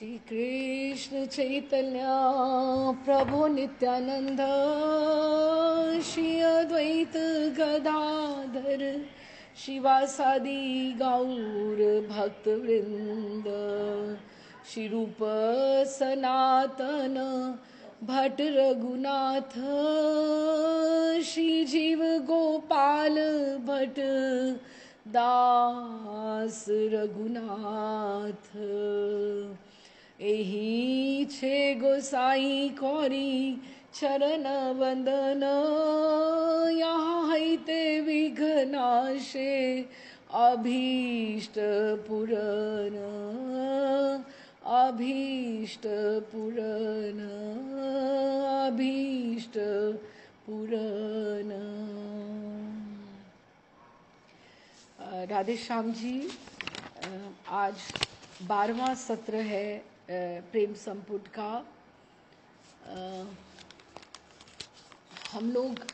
श्री कृष्ण चैतन्य प्रभु नित्यानंद श्री अद्वैत गदाधर शिवासादि गौर भक्त वृंद श्री रूप सनातन भट्ट रघुनाथ श्री जीव गोपाल भट्ट दास रघुनाथ एही छे गोसाई कौरी चरण वंदन यहाँ हैते विघ्नाशे अभीष्ट पुरन अभीष्ट पुरन अभीष्ट पुरन। राधे श्याम जी, आज 12वां सत्र है प्रेम संपुट का। हम लोग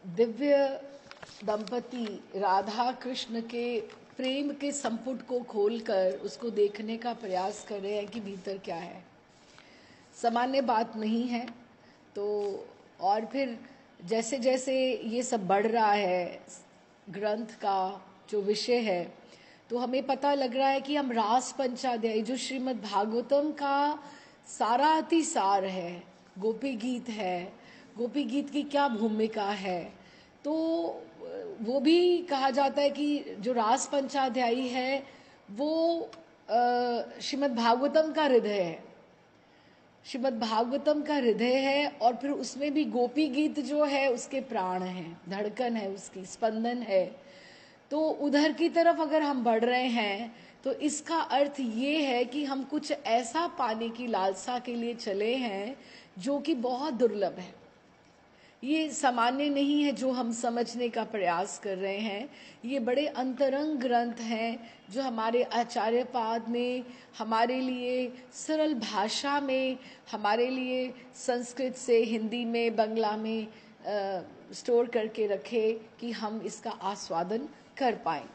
दिव्य दंपति राधा कृष्ण के प्रेम के संपुट को खोलकर उसको देखने का प्रयास कर रहे हैं कि भीतर क्या है। सामान्य बात नहीं है। तो और फिर जैसे जैसे ये सब बढ़ रहा है ग्रंथ का जो विषय है, तो हमें पता लग रहा है कि हम रास पंचाध्यायी जो श्रीमद् भागवतम का साराति सार है, गोपी गीत है, गोपी गीत की क्या भूमिका है, तो वो भी कहा जाता है कि जो रास पंचाध्यायी है वो श्रीमद् भागवतम का हृदय है, श्रीमद् भागवतम का हृदय है। और फिर उसमें भी गोपी गीत जो है उसके प्राण हैं, धड़कन है, उसकी स्पंदन है। तो उधर की तरफ अगर हम बढ़ रहे हैं तो इसका अर्थ ये है कि हम कुछ ऐसा पाने की लालसा के लिए चले हैं जो कि बहुत दुर्लभ है। ये सामान्य नहीं है जो हम समझने का प्रयास कर रहे हैं। ये बड़े अंतरंग ग्रंथ हैं जो हमारे आचार्य पाद ने हमारे लिए सरल भाषा में, हमारे लिए संस्कृत से हिंदी में, बंगला में स्टोर करके रखे कि हम इसका आस्वादन कर पाएं।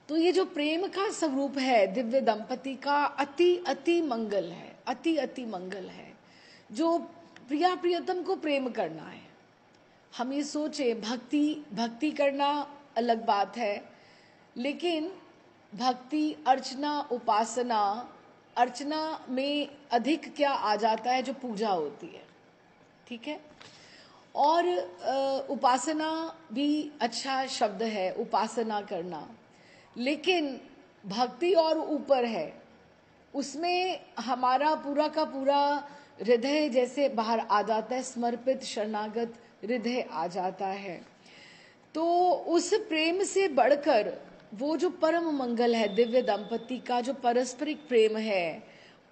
तो ये जो प्रेम का स्वरूप है दिव्य दंपति का, अति अति मंगल है, अति अति मंगल है। जो प्रिया प्रियतम को प्रेम करना है, हम ये सोचे भक्ति करना अलग बात है, लेकिन भक्ति, अर्चना, उपासना, अर्चना में अधिक क्या आ जाता है, जो पूजा होती है, ठीक है। और उपासना भी अच्छा शब्द है, उपासना करना, लेकिन भक्ति और ऊपर है। उसमें हमारा पूरा का पूरा हृदय जैसे बाहर आ जाता है, समर्पित शरणागत हृदय आ जाता है। तो उस प्रेम से बढ़कर वो जो परम मंगल है दिव्य दंपति का, जो पारस्परिक प्रेम है,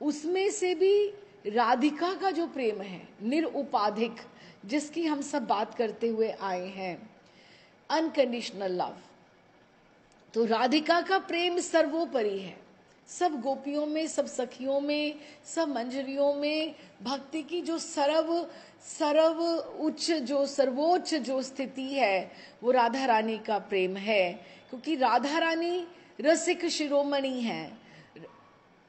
उसमें से भी राधिका का जो प्रेम है निरुपाधिक, जिसकी हम सब बात करते हुए आए हैं, अनकंडीशनल लव। तो राधिका का प्रेम सर्वोपरि है। सब गोपियों में, सब सखियों में, सब मंजरियों में भक्ति की जो सर्व उच्च, जो सर्वोच्च जो स्थिति है, वो राधा रानी का प्रेम है। क्योंकि राधा रानी रसिक शिरोमणि है,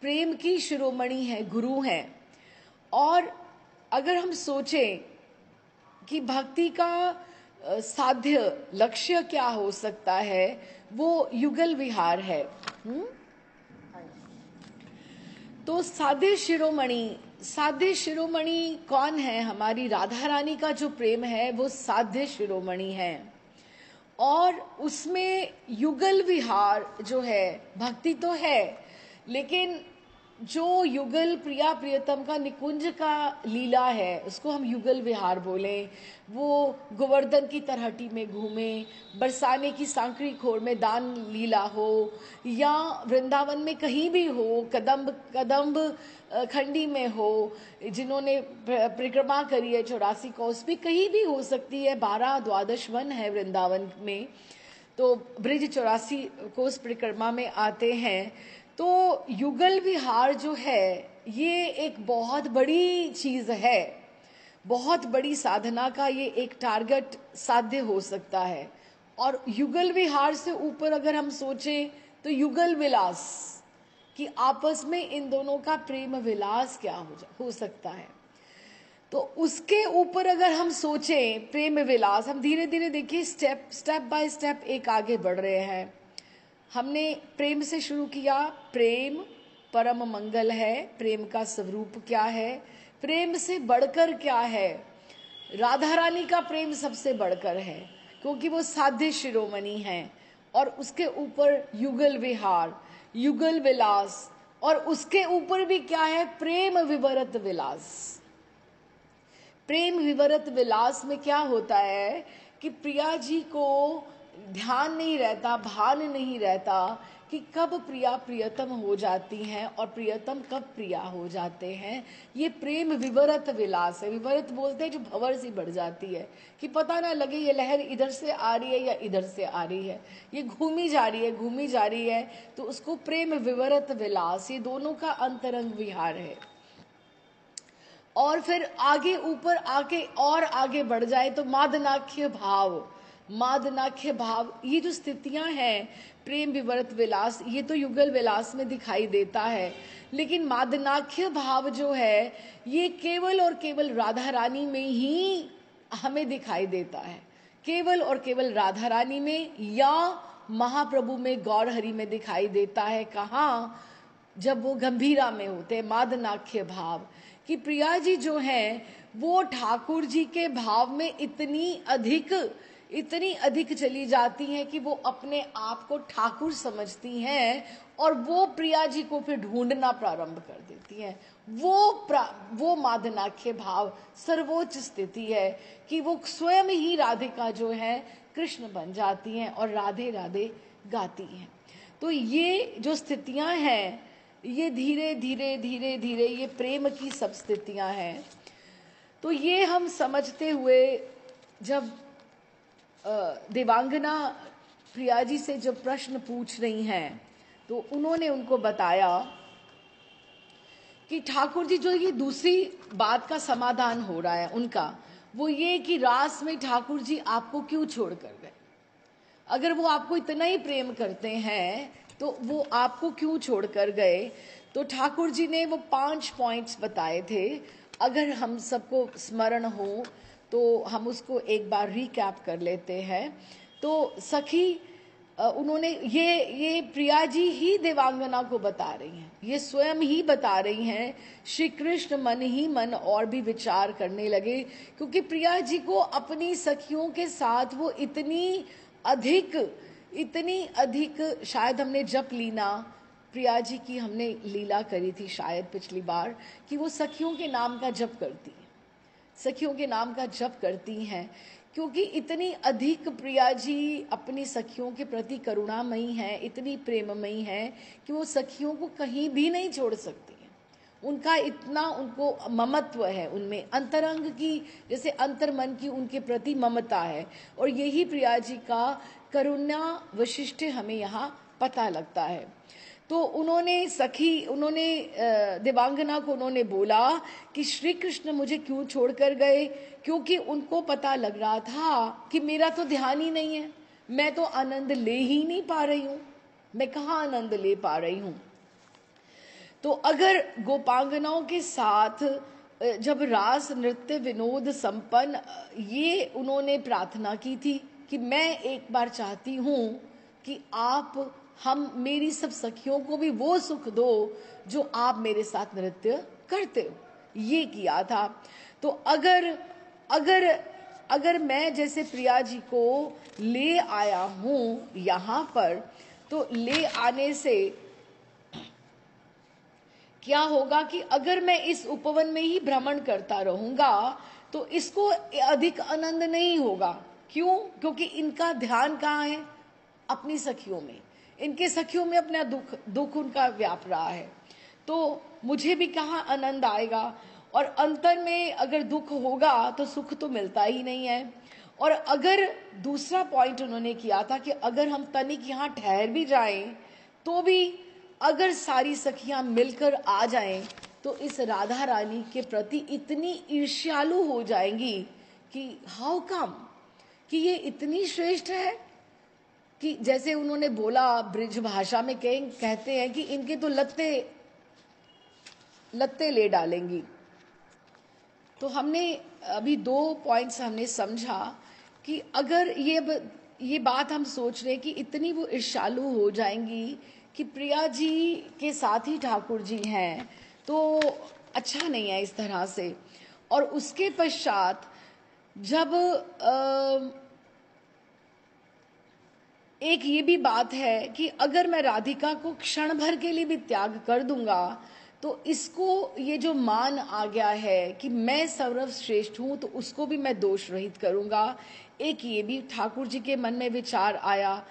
प्रेम की शिरोमणि है, गुरु है। और अगर हम सोचें कि भक्ति का साध्य लक्ष्य क्या हो सकता है, वो युगल विहार है। तो साध्य शिरोमणि कौन है? हमारी राधा रानी का जो प्रेम है वो साध्य शिरोमणि है। और उसमें युगल विहार जो है, भक्ति तो है, लेकिन जो युगल प्रिया प्रियतम का निकुंज का लीला है, उसको हम युगल विहार बोलें। वो गोवर्धन की तरहटी में घूमे, बरसाने की सांकरी खोर में दान लीला हो, या वृंदावन में कहीं भी हो, कदम्ब खंडी में हो, जिन्होंने परिक्रमा करी है 84 कोस भी, कहीं भी हो सकती है। 12 द्वादश वन है वृंदावन में, तो ब्रिज 84 कोस परिक्रमा में आते हैं। तो युगल विहार जो है ये एक बहुत बड़ी चीज है, बहुत बड़ी साधना का ये एक टारगेट साध्य हो सकता है। और युगल विहार से ऊपर अगर हम सोचें तो युगल विलास, कि आपस में इन दोनों का प्रेम विलास क्या हो सकता है। तो उसके ऊपर अगर हम सोचें प्रेम विलास, हम धीरे धीरे देखिए स्टेप बाय स्टेप एक आगे बढ़ रहे हैं। हमने प्रेम से शुरू किया, प्रेम परम मंगल है, प्रेम का स्वरूप क्या है, प्रेम से बढ़कर क्या है। राधा रानी का प्रेम सबसे बढ़कर है क्योंकि वो साध्य शिरोमणि है, और उसके ऊपर युगल विहार, युगल विलास, और उसके ऊपर भी क्या है, प्रेम विवरत विलास। प्रेम विवरत विलास में क्या होता है कि प्रिया जी को ध्यान नहीं रहता, भान नहीं रहता कि कब प्रिया प्रियतम हो जाती हैं और प्रियतम कब प्रिया हो जाते हैं। ये प्रेम विवरत विलास है। विवरत बोलते हैं जो भंवर सी बढ़ जाती है, कि पता ना लगे ये लहर इधर से आ रही है या इधर से आ रही है, ये घूमी जा रही है घूमी जा रही है, तो उसको प्रेम विवरत विलास, ये दोनों का अंतरंग विहार है। और फिर आगे ऊपर आके और आगे बढ़ जाए तो मादनाख्य भाव, मादनाख्य भाव, ये जो स्थितियां हैं प्रेम विवरत विलास, ये तो युगल विलास में दिखाई देता है, लेकिन मादनाख्य भाव जो है ये केवल और केवल राधा रानी में ही हमें दिखाई देता है, केवल और केवल राधा रानी में या महाप्रभु में, गौर हरि में दिखाई देता है। कहाँ? जब वो गंभीरा में होते हैं, मादनाख्य भाव, कि प्रिया जी जो हैं वो ठाकुर जी के भाव में इतनी अधिक चली जाती हैं कि वो अपने आप को ठाकुर समझती हैं और वो प्रिया जी को फिर ढूंढना प्रारंभ कर देती हैं। वो मादनाख्य भाव सर्वोच्च स्थिति है कि वो स्वयं ही राधिका जो है कृष्ण बन जाती हैं और राधे राधे गाती हैं। तो ये जो स्थितियां हैं ये धीरे धीरे धीरे धीरे ये प्रेम की सब स्थितियां हैं। तो ये हम समझते हुए जब देवांगना प्रिया जी से जब प्रश्न पूछ रही हैं तो उन्होंने उनको बताया कि ठाकुर जी, जो ये दूसरी बात का समाधान हो रहा है उनका, वो ये कि रास में ठाकुर जी आपको क्यों छोड़ कर गए। अगर वो आपको इतना ही प्रेम करते हैं तो वो आपको क्यों छोड़ कर गए। तो ठाकुर जी ने वो 5 पॉइंट्स बताए थे। अगर हम सबको स्मरण हो तो हम उसको एक बार रिकैप कर लेते हैं। तो सखी उन्होंने ये प्रिया जी ही देवांगना को बता रही हैं, ये स्वयं ही बता रही हैं। श्री कृष्ण मन ही मन और भी विचार करने लगे, क्योंकि प्रिया जी को अपनी सखियों के साथ वो इतनी अधिक शायद हमने जप लीना प्रिया जी की हमने लीला करी थी शायद पिछली बार, कि वो सखियों के नाम का जप करती हैं, सखियों के नाम का जप करती हैं, क्योंकि इतनी अधिक प्रिया जी अपनी सखियों के प्रति करुणामयी हैं, इतनी प्रेममयी हैं कि वो सखियों को कहीं भी नहीं छोड़ सकती हैं। उनका इतना उनको ममत्व है, उनमें अंतरंग की जैसे अंतर्मन की उनके प्रति ममता है, और यही प्रिया जी का करुणा वैशिष्ट्य हमें यहाँ पता लगता है। तो उन्होंने देवांगना को उन्होंने बोला कि श्री कृष्ण मुझे क्यों छोड़कर गए, क्योंकि उनको पता लग रहा था कि मेरा तो ध्यान ही नहीं है, मैं तो आनंद ले ही नहीं पा रही हूँ, मैं कहाँ आनंद ले पा रही हूँ। तो अगर गोपांगनाओं के साथ जब रास नृत्य विनोद संपन्न, ये उन्होंने प्रार्थना की थी कि मैं एक बार चाहती हूँ कि आप हम मेरी सब सखियों को भी वो सुख दो जो आप मेरे साथ नृत्य करते हो, ये किया था। तो अगर मैं जैसे प्रिया जी को ले आया हूँ यहाँ पर, तो ले आने से क्या होगा कि अगर मैं इस उपवन में ही भ्रमण करता रहूंगा तो इसको अधिक आनंद नहीं होगा। क्यों? क्योंकि इनका ध्यान कहाँ है? अपनी सखियों में, इनके सखियों में अपना दुख उनका व्याप रहा है, तो मुझे भी कहाँ आनंद आएगा। और अंतर में अगर दुख होगा तो सुख तो मिलता ही नहीं है। और अगर दूसरा पॉइंट उन्होंने किया था कि अगर हम तनिक यहाँ ठहर भी जाएं तो भी अगर सारी सखियां मिलकर आ जाएं तो इस राधा रानी के प्रति इतनी ईर्ष्यालु हो जाएंगी कि हाउ कम, कि ये इतनी श्रेष्ठ है, कि जैसे उन्होंने बोला ब्रिज भाषा में कहते हैं कि इनके तो लत्ते लत्ते ले डालेंगी। तो हमने अभी 2 पॉइंट्स हमने समझा कि अगर ये बात हम सोच रहे हैं कि इतनी वो ईर्ष्यालु हो जाएंगी कि प्रिया जी के साथ ही ठाकुर जी हैं, तो अच्छा नहीं है इस तरह से। और उसके पश्चात जब एक ये भी बात है कि अगर मैं राधिका को क्षण भर के लिए भी त्याग कर दूंगा तो इसको ये जो मान आ गया है कि मैं सर्वश्रेष्ठ हूं, तो उसको भी मैं दोष रहित करूंगा। एक ये भी ठाकुर जी के मन में विचार आया,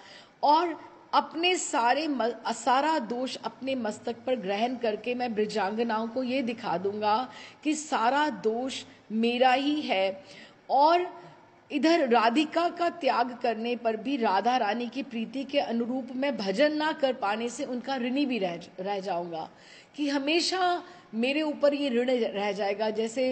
और अपने सारा दोष अपने मस्तक पर ग्रहण करके मैं ब्रजांगनाओं को ये दिखा दूंगा कि सारा दोष मेरा ही है। और इधर राधिका का त्याग करने पर भी राधा रानी की प्रीति के अनुरूप मैं भजन ना कर पाने से उनका ऋणी भी रह जाऊंगा, कि हमेशा मेरे ऊपर ये ऋण रह जाएगा। जैसे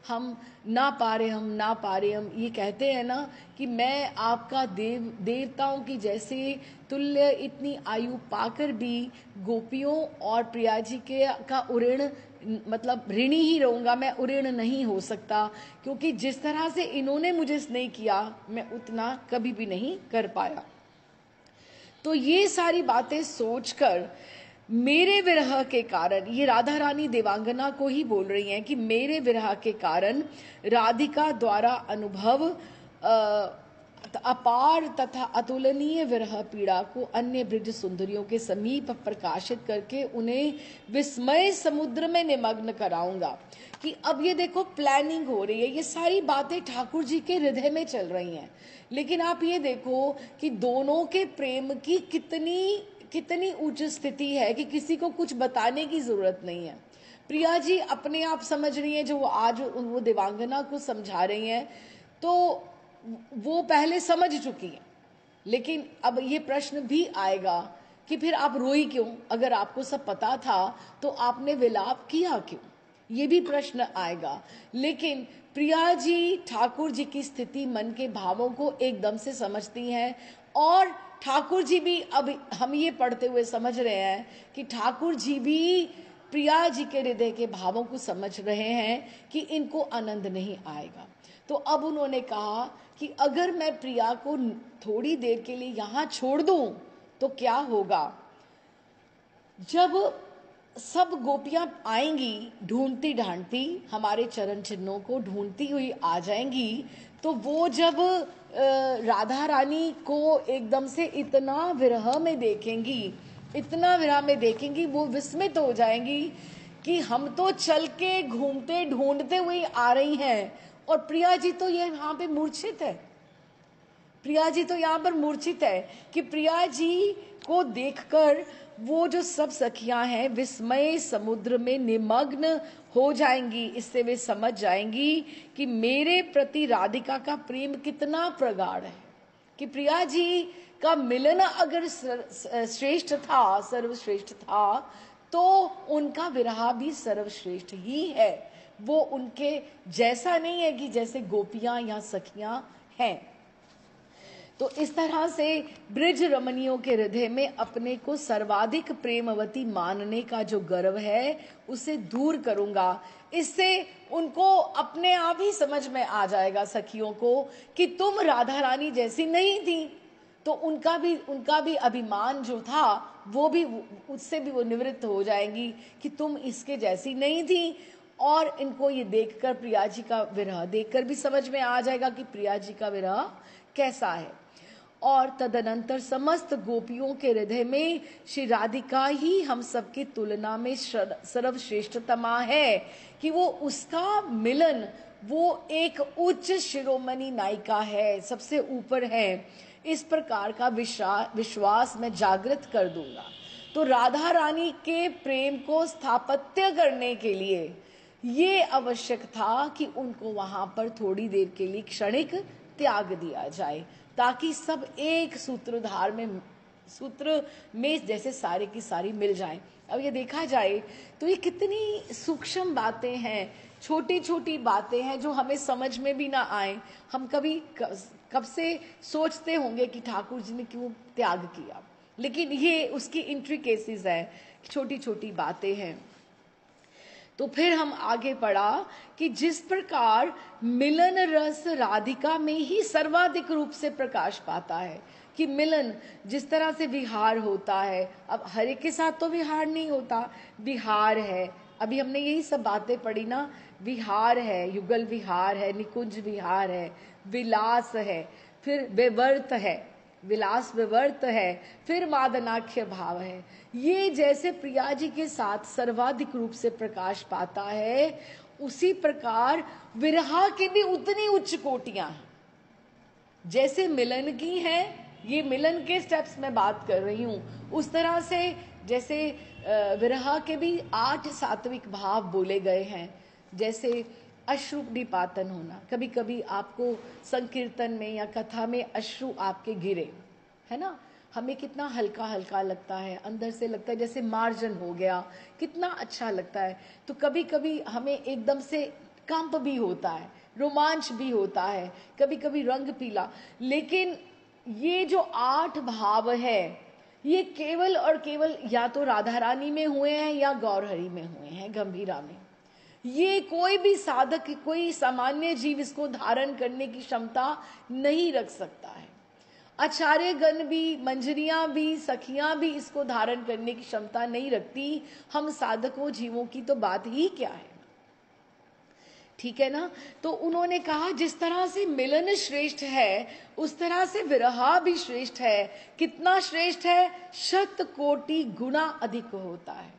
हम ना पारे हम ये कहते हैं ना कि मैं आपका देवताओं की जैसे तुल्य इतनी आयु पाकर भी गोपियों और प्रिया जी का ऋण मतलब ऋणी ही रहूंगा, मैं ऋण नहीं हो सकता, क्योंकि जिस तरह से इन्होंने मुझे स्नेह किया मैं उतना कभी भी नहीं कर पाया। तो ये सारी बातें सोचकर मेरे विरह के कारण, ये राधा रानी देवांगना को ही बोल रही हैं कि मेरे विरह के कारण राधिका द्वारा अनुभव अपार तथा अतुलनीय विरह पीड़ा को अन्य ब्रज सुंदरियों के समीप प्रकाशित करके उन्हें विस्मय समुद्र में निमग्न कराऊंगा। कि अब ये देखो प्लानिंग हो रही है, ये सारी बातें ठाकुर जी के हृदय में चल रही हैं, लेकिन आप ये देखो कि दोनों के प्रेम की कितनी उच्च स्थिति है कि किसी को कुछ बताने की जरूरत नहीं है। प्रिया जी अपने आप समझ रही हैं, जो वो आज वो देवांगना को समझा रही हैं, तो वो पहले समझ चुकी है। लेकिन अब ये प्रश्न भी आएगा कि फिर आप रोई क्यों? अगर आपको सब पता था तो आपने विलाप किया क्यों? ये भी प्रश्न आएगा। लेकिन प्रिया जी ठाकुर जी की स्थिति, मन के भावों को एकदम से समझती हैं, और ठाकुर जी भी, अब हम ये पढ़ते हुए समझ रहे हैं कि ठाकुर जी भी प्रिया जी के हृदय के भावों को समझ रहे हैं कि इनको आनंद नहीं आएगा। तो अब उन्होंने कहा कि अगर मैं प्रिया को थोड़ी देर के लिए यहां छोड़ दूं तो क्या होगा? जब सब गोपियां आएंगी ढूंढती ढांढती, हमारे चरण चिन्हों को ढूंढती हुई आ जाएंगी, तो वो जब राधा रानी को एकदम से इतना विरह में देखेंगी, वो विस्मित हो जाएंगी कि हम तो चल के घूमते ढूंढते हुए आ रही हैं, और प्रिया जी तो ये यहाँ पे मूर्छित है। प्रिया जी तो यहाँ पर मूर्छित है कि प्रिया जी को देखकर वो जो सब सखियां हैं विस्मय समुद्र में निमग्न हो जाएंगी। इससे वे समझ जाएंगी कि मेरे प्रति राधिका का प्रेम कितना प्रगाढ़ है, कि प्रिया जी का मिलन अगर श्रेष्ठ था, सर्वश्रेष्ठ था, तो उनका विरह भी सर्वश्रेष्ठ ही है। वो उनके जैसा नहीं है कि जैसे गोपियां या सखियां हैं। तो इस तरह से ब्रिज रमणियों के हृदय में अपने को सर्वाधिक प्रेमवती मानने का जो गर्व है उसे दूर करूंगा। इससे उनको अपने आप ही समझ में आ जाएगा, सखियों को, कि तुम राधा रानी जैसी नहीं थी। तो उनका भी अभिमान जो था वो भी, उससे भी वो निवृत्त हो जाएंगी कि तुम इसके जैसी नहीं थी। और इनको ये देखकर, प्रिया जी का विरह देखकर भी समझ में आ जाएगा कि प्रिया जी का विरह कैसा है। और तदनंतर समस्त गोपियों के हृदय में श्री राधिका ही हम सबकी तुलना में सर्वश्रेष्ठतमा है, कि वो उसका मिलन, वो एक उच्च शिरोमणि नायिका है, सबसे ऊपर है। इस प्रकार का विश्वास मैं जागृत कर दूंगा। तो राधा रानी के प्रेम को स्थापत्य करने के लिए ये आवश्यक था कि उनको वहां पर थोड़ी देर के लिए क्षणिक त्याग दिया जाए, ताकि सब एक सूत्रधार में सूत्र में जैसे सारे की सारी मिल जाए। अब ये देखा जाए तो ये कितनी सूक्ष्म बातें हैं, छोटी छोटी बातें हैं जो हमें समझ में भी ना आए। हम कभी कब से सोचते होंगे कि ठाकुर जी ने क्यों त्याग किया, लेकिन ये उसकी इंट्रिकेसीज है, छोटी छोटी बातें हैं। तो फिर हम आगे पढ़ा कि जिस प्रकार मिलन रस राधिका में ही सर्वाधिक रूप से प्रकाश पाता है, कि मिलन जिस तरह से विहार होता है, अब हर एक के साथ तो विहार नहीं होता, विहार है, अभी हमने यही सब बातें पढ़ी ना, विहार है, युगल विहार है, निकुंज विहार है, विलास है, फिर विवर्त है, विलास विवर्त है, फिर मादनाख्य भाव है। ये जैसे प्रिया जी के साथ सर्वाधिक रूप से प्रकाश पाता है, उसी प्रकार विरहा की भी उतनी उच्च कोटियां हैं जैसे मिलन की हैं। ये मिलन के स्टेप्स में बात कर रही हूं, उस तरह से जैसे विरहा के भी 8 सात्विक भाव बोले गए हैं। जैसे अश्रुनिपातन होना, कभी कभी आपको संकीर्तन में या कथा में अश्रु आपके गिरे, है ना, हमें कितना हल्का हल्का लगता है, अंदर से लगता है जैसे मार्जन हो गया, कितना अच्छा लगता है। तो कभी कभी हमें एकदम से कंप भी होता है, रोमांच भी होता है, कभी कभी रंग पीला। लेकिन ये जो 8 भाव है, ये केवल और केवल या तो राधा रानी में हुए हैं या गौरहरि में हुए हैं, गंभीरा में। ये कोई भी साधक, कोई सामान्य जीव इसको धारण करने की क्षमता नहीं रख सकता है। आचार्य गण भी, मंजरियां भी, सखियां भी इसको धारण करने की क्षमता नहीं रखती। हम साधकों जीवों की तो बात ही क्या है, ठीक है ना। तो उन्होंने कहा जिस तरह से मिलन श्रेष्ठ है, उस तरह से विरहा भी श्रेष्ठ है। कितना श्रेष्ठ है? 100 कोटि गुना अधिक होता है।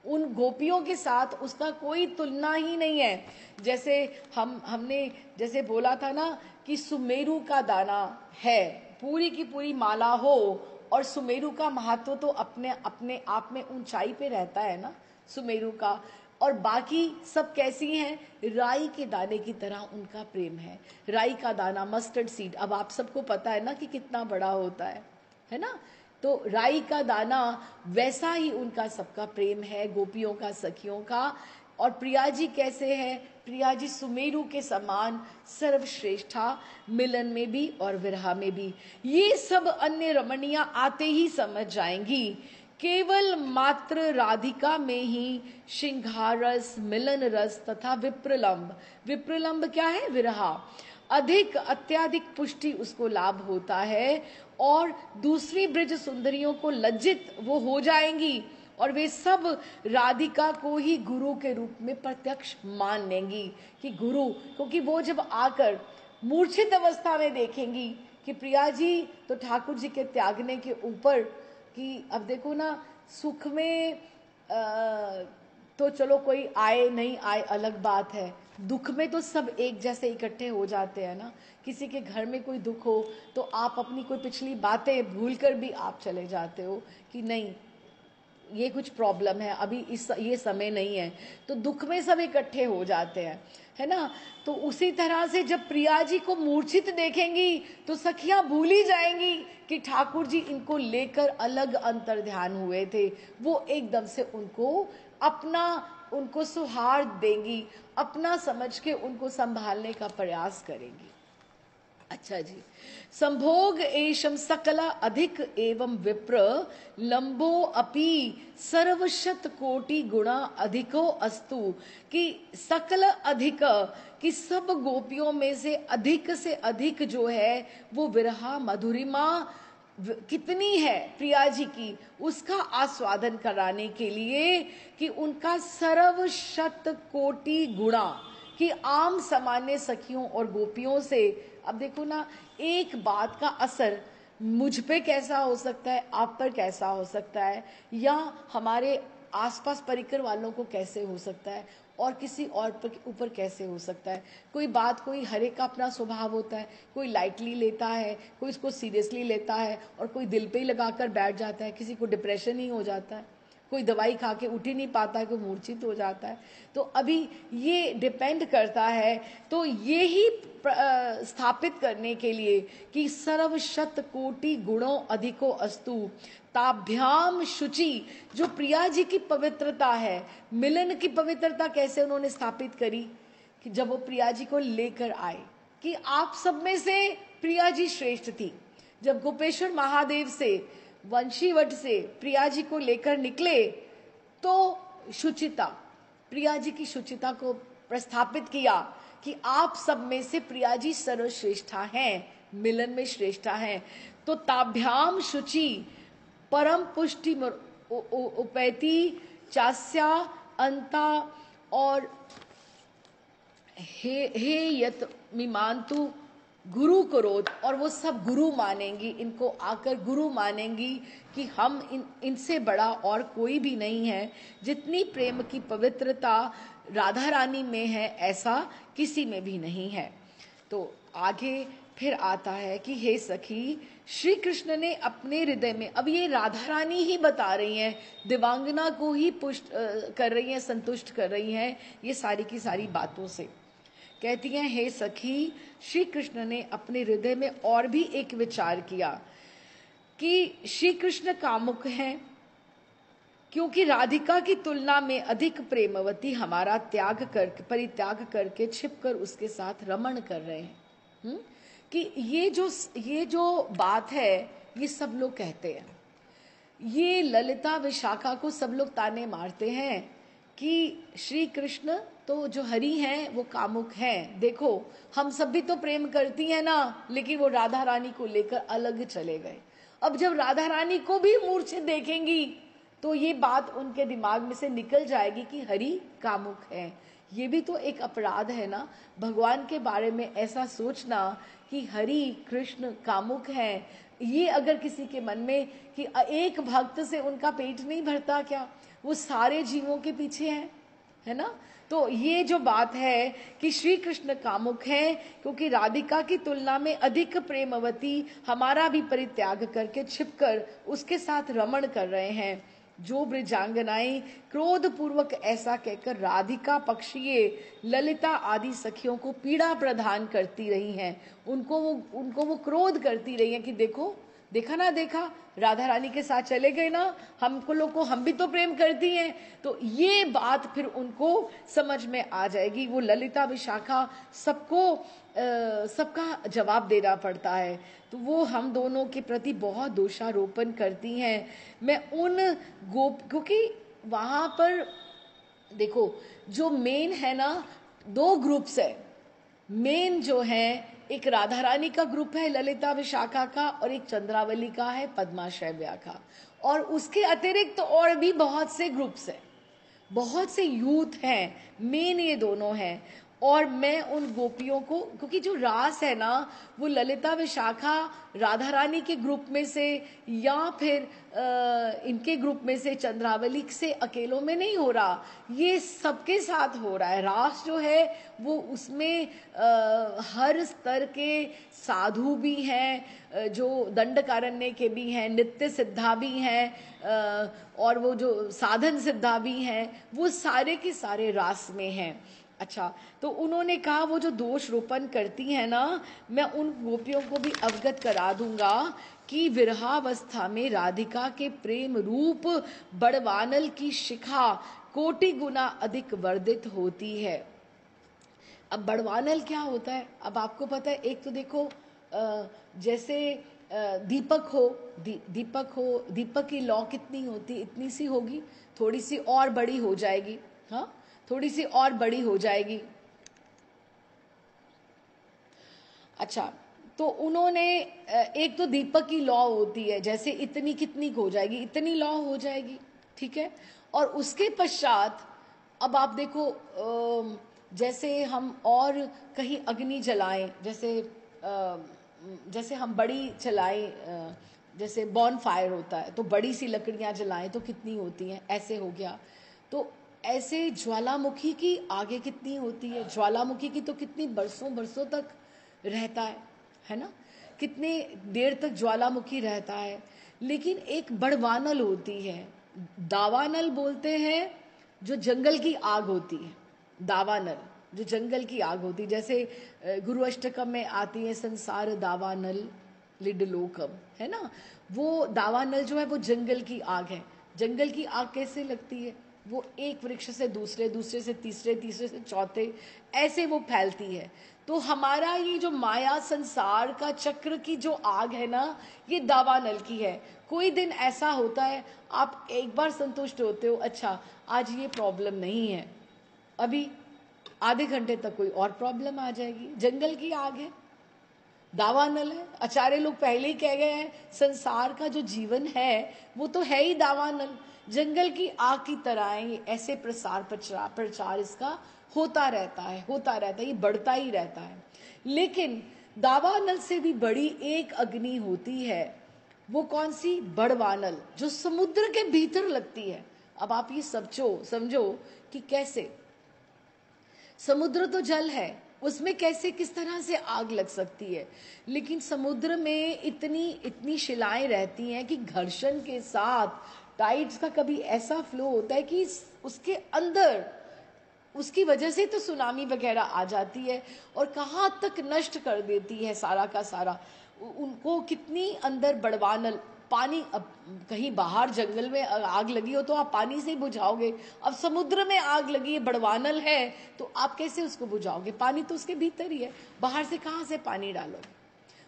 उन गोपियों के साथ उसका कोई तुलना ही नहीं है। जैसे हमने जैसे बोला था ना कि सुमेरु का दाना है, पूरी की पूरी माला हो, और सुमेरु का महत्व तो अपने अपने आप में ऊंचाई पे रहता है ना, सुमेरु का। और बाकी सब कैसी हैं? राई के दाने की तरह उनका प्रेम है। राई का दाना, मस्टर्ड सीड, अब आप सबको पता है ना कि कितना बड़ा होता है ना। तो राई का दाना, वैसा ही उनका सबका प्रेम है, गोपियों का, सखियों का। और प्रिया जी कैसे है? प्रिया जी सुमेरु के समान सर्वश्रेष्ठा, मिलन में भी और विरहा में भी। ये सब अन्य रमणियां आते ही समझ जाएंगी। केवल मात्र राधिका में ही श्रृंगार रस, मिलन रस तथा विप्रलंब, विप्रलंब क्या है? विरहा, अधिक अत्याधिक पुष्टि उसको लाभ होता है। और दूसरी ब्रज सुंदरियों को लज्जित वो हो जाएंगी, और वे सब राधिका को ही गुरु के रूप में प्रत्यक्ष मान लेंगी कि गुरु, क्योंकि वो जब आकर मूर्छित अवस्था में देखेंगी कि प्रिया जी तो ठाकुर जी के त्यागने के ऊपर, कि अब देखो ना, सुख में तो चलो कोई आए नहीं आए अलग बात है, दुख में तो सब एक जैसे इकट्ठे हो जाते हैं ना। किसी के घर में कोई दुख हो तो आप अपनी कोई पिछली बातें भूलकर भी आप चले जाते हो कि नहीं, ये कुछ प्रॉब्लम है अभी, ये समय नहीं है, तो दुख में सब इकट्ठे हो जाते हैं, है ना। तो उसी तरह से जब प्रिया जी को मूर्छित देखेंगी तो सखियां भूल ही जाएंगी कि ठाकुर जी इनको लेकर अलग अंतर ध्यान हुए थे। वो एकदम से उनको अपना, उनको सौहार्द देंगी, अपना समझ के उनको संभालने का प्रयास करेंगी। अच्छा जी, संभोग एशम सकला अधिक एवं विप्र लंबो अपि सर्वशत कोटि गुणा अधिको अस्तु, कि सकल अधिक, कि सब गोपियों में से अधिक जो है वो विरहा मधुरिमा कितनी है प्रिया जी की, उसका आस्वादन कराने के लिए कि उनका सर्वशत कोटि गुणा, कि आम सामान्य सखियों और गोपियों से, अब देखो ना, एक बात का असर मुझ पे कैसा हो सकता है, आप पर कैसा हो सकता है, या हमारे आसपास परिकर वालों को कैसे हो सकता है, और किसी और पर ऊपर कैसे हो सकता है। कोई बात, कोई हर एक का अपना स्वभाव होता है, कोई लाइटली लेता है, कोई इसको सीरियसली लेता है, और कोई दिल पे ही लगाकर बैठ जाता है, किसी को डिप्रेशन ही हो जाता है। कोई दवाई खा के उठ ही नहीं पाता है, कोई मूर्छित हो जाता है। तो अभी ये डिपेंड करता है। तो ये ही स्थापित करने के लिए कि सर्व शत कोटि गुणों अधिको अस्तु ताभ्याम शुचि, जो प्रिया जी की पवित्रता है, मिलन की पवित्रता कैसे उन्होंने स्थापित करी कि जब वो प्रिया जी को लेकर आए कि आप सब में से प्रिया जी श्रेष्ठ थी। जब गोपेश्वर महादेव से वंशीवट से प्रिया जी को लेकर निकले तो शुचिता, प्रिया जी की शुचिता को प्रस्थापित किया कि आप सब में से प्रिया जी सर्वश्रेष्ठा हैं, मिलन में श्रेष्ठा हैं। तो ताभ्याम शुचि परम पुष्टि उपैति चास्या अंता, और हे यत मीमांतु गुरु क्रोध, और वो सब गुरु मानेंगी, इनको आकर गुरु मानेंगी कि हम इनसे बड़ा और कोई भी नहीं है। जितनी प्रेम की पवित्रता राधा रानी में है ऐसा किसी में भी नहीं है। तो आगे फिर आता है कि हे सखी, श्री कृष्ण ने अपने हृदय में, अब ये राधा रानी ही बता रही हैं, दिवांगना को ही पुष्ट कर रही हैं, संतुष्ट कर रही हैं ये सारी की सारी बातों से। कहती हैं हे सखी, श्री कृष्ण ने अपने हृदय में और भी एक विचार किया कि श्री कृष्ण कामुक हैं, क्योंकि राधिका की तुलना में अधिक प्रेमवती हमारा परित्याग करके छिपकर उसके साथ रमण कर रहे हैं। कि ये जो बात है ये सब लोग कहते हैं, ये ललिता विशाखा को सब लोग ताने मारते हैं कि श्री कृष्ण तो जो हरि हैं वो कामुक हैं। देखो हम सब भी तो प्रेम करती हैं ना, लेकिन वो राधा रानी को लेकर अलग चले गए। अब जब राधा रानी को भी मूर्छित देखेंगी तो ये बात उनके दिमाग में से निकल जाएगी कि हरि कामुक है। ये भी तो एक अपराध है ना, भगवान के बारे में ऐसा सोचना कि हरि कृष्ण कामुक हैं। ये अगर किसी के मन में कि एक भक्त से उनका पेट नहीं भरता क्या, वो सारे जीवों के पीछे हैं, है ना। तो ये जो बात है कि श्री कृष्ण कामुक हैं क्योंकि राधिका की तुलना में अधिक प्रेमवती हमारा भी परित्याग करके छिपकर उसके साथ रमण कर रहे हैं। जो ब्रजांगनाएं क्रोध पूर्वक ऐसा कहकर राधिका पक्षीय ललिता आदि सखियों को पीड़ा प्रदान करती रही हैं, उनको वो क्रोध करती रही हैं कि देखा ना, देखा राधा रानी के साथ चले गए ना, हमको लोग को हम भी तो प्रेम करती हैं। तो ये बात फिर उनको समझ में आ जाएगी। वो ललिता विशाखा सबका जवाब देना पड़ता है, तो वो हम दोनों के प्रति बहुत दोषारोपण करती हैं। मैं उन क्योंकि वहां पर देखो जो मेन है ना, दो ग्रुप्स है। मेन जो है एक राधा रानी का ग्रुप है ललिता विशाखा का, और एक चंद्रावली का है पद्माश्रव्या का, और उसके अतिरिक्त तो और भी बहुत से ग्रुप्स हैं, बहुत से यूथ हैं। मेन ये दोनों हैं। और मैं उन गोपियों को, क्योंकि जो रास है ना वो ललिता विशाखा राधा रानी के ग्रुप में से या फिर इनके ग्रुप में से चंद्रावली से अकेलों में नहीं हो रहा, ये सबके साथ हो रहा है। रास जो है वो उसमें हर स्तर के साधु भी हैं, जो दंडकारण्य के भी हैं, नित्य सिद्धा भी हैं, और वो जो साधन सिद्धा भी हैं, वो सारे के सारे रास में हैं। अच्छा, तो उन्होंने कहा वो जो दोष रोपण करती है ना, मैं उन गोपियों को भी अवगत करा दूंगा कि विरहावस्था में राधिका के प्रेम रूप बड़वानल की शिखा कोटि गुना अधिक वर्धित होती है। अब बड़वानल क्या होता है, अब आपको पता है। एक तो देखो जैसे दीपक हो, दीपक की लौ कितनी होती, इतनी सी होगी, थोड़ी सी और बड़ी हो जाएगी, हाँ थोड़ी सी और बड़ी हो जाएगी। अच्छा, तो उन्होंने एक तो दीपक की लौ होती है, जैसे इतनी कितनी हो जाएगी, इतनी लौ हो जाएगी, ठीक है। और उसके पश्चात अब आप देखो जैसे हम और कहीं अग्नि जलाएं, जैसे हम बड़ी चलाएं, जैसे बॉन फायर होता है तो बड़ी सी लकड़ियां जलाएं तो कितनी होती हैं, ऐसे हो गया। तो ऐसे ज्वालामुखी की आगे कितनी होती है, ज्वालामुखी की तो कितनी बरसों बरसों तक रहता है ना, कितने देर तक ज्वालामुखी रहता है। लेकिन एक बड़वानल होती है, दावानल बोलते हैं जो जंगल की आग होती है, दावानल जो जंगल की आग होती है। जैसे गुरु अष्टकम में आती है संसार दावानल लिडलोकम, है ना। वो दावानल जो है वो जंगल की आग है। जंगल की आग कैसे लगती है? वो एक वृक्ष से दूसरे, दूसरे से तीसरे, तीसरे से चौथे, ऐसे वो फैलती है। तो हमारा ये जो माया संसार का चक्र की जो आग है ना, ये दावानल की है। कोई दिन ऐसा होता है आप एक बार संतुष्ट होते हो, अच्छा आज ये प्रॉब्लम नहीं है, अभी आधे घंटे तक कोई और प्रॉब्लम आ जाएगी। जंगल की आग है, दावानल है। आचार्य लोग पहले ही कह गए हैं संसार का जो जीवन है वो तो है ही दावानल, जंगल की आग की तरह है। ये ऐसे प्रसार प्रचार इसका होता रहता है, होता रहता है, ये बढ़ता ही रहता है। लेकिन दावानल से भी बड़ी एक अग्नि होती है, वो कौन सी? बड़वानल, जो समुद्र के भीतर लगती है। अब आप ये समझो कि कैसे, समुद्र तो जल है, उसमें कैसे किस तरह से आग लग सकती है। लेकिन समुद्र में इतनी इतनी शिलाएं रहती हैं कि घर्षण के साथ टाइड्स का कभी ऐसा फ्लो होता है कि उसके अंदर, उसकी वजह से तो सुनामी वगैरह आ जाती है और कहाँ तक नष्ट कर देती है सारा का सारा। उनको कितनी अंदर बड़वानल पानी, अब कहीं बाहर जंगल में आग लगी हो तो आप पानी से ही बुझाओगे। अब समुद्र में आग लगी है, बड़वानल है, तो आप कैसे उसको बुझाओगे? पानी तो उसके भीतर ही है, बाहर से कहाँ से पानी डालोगे?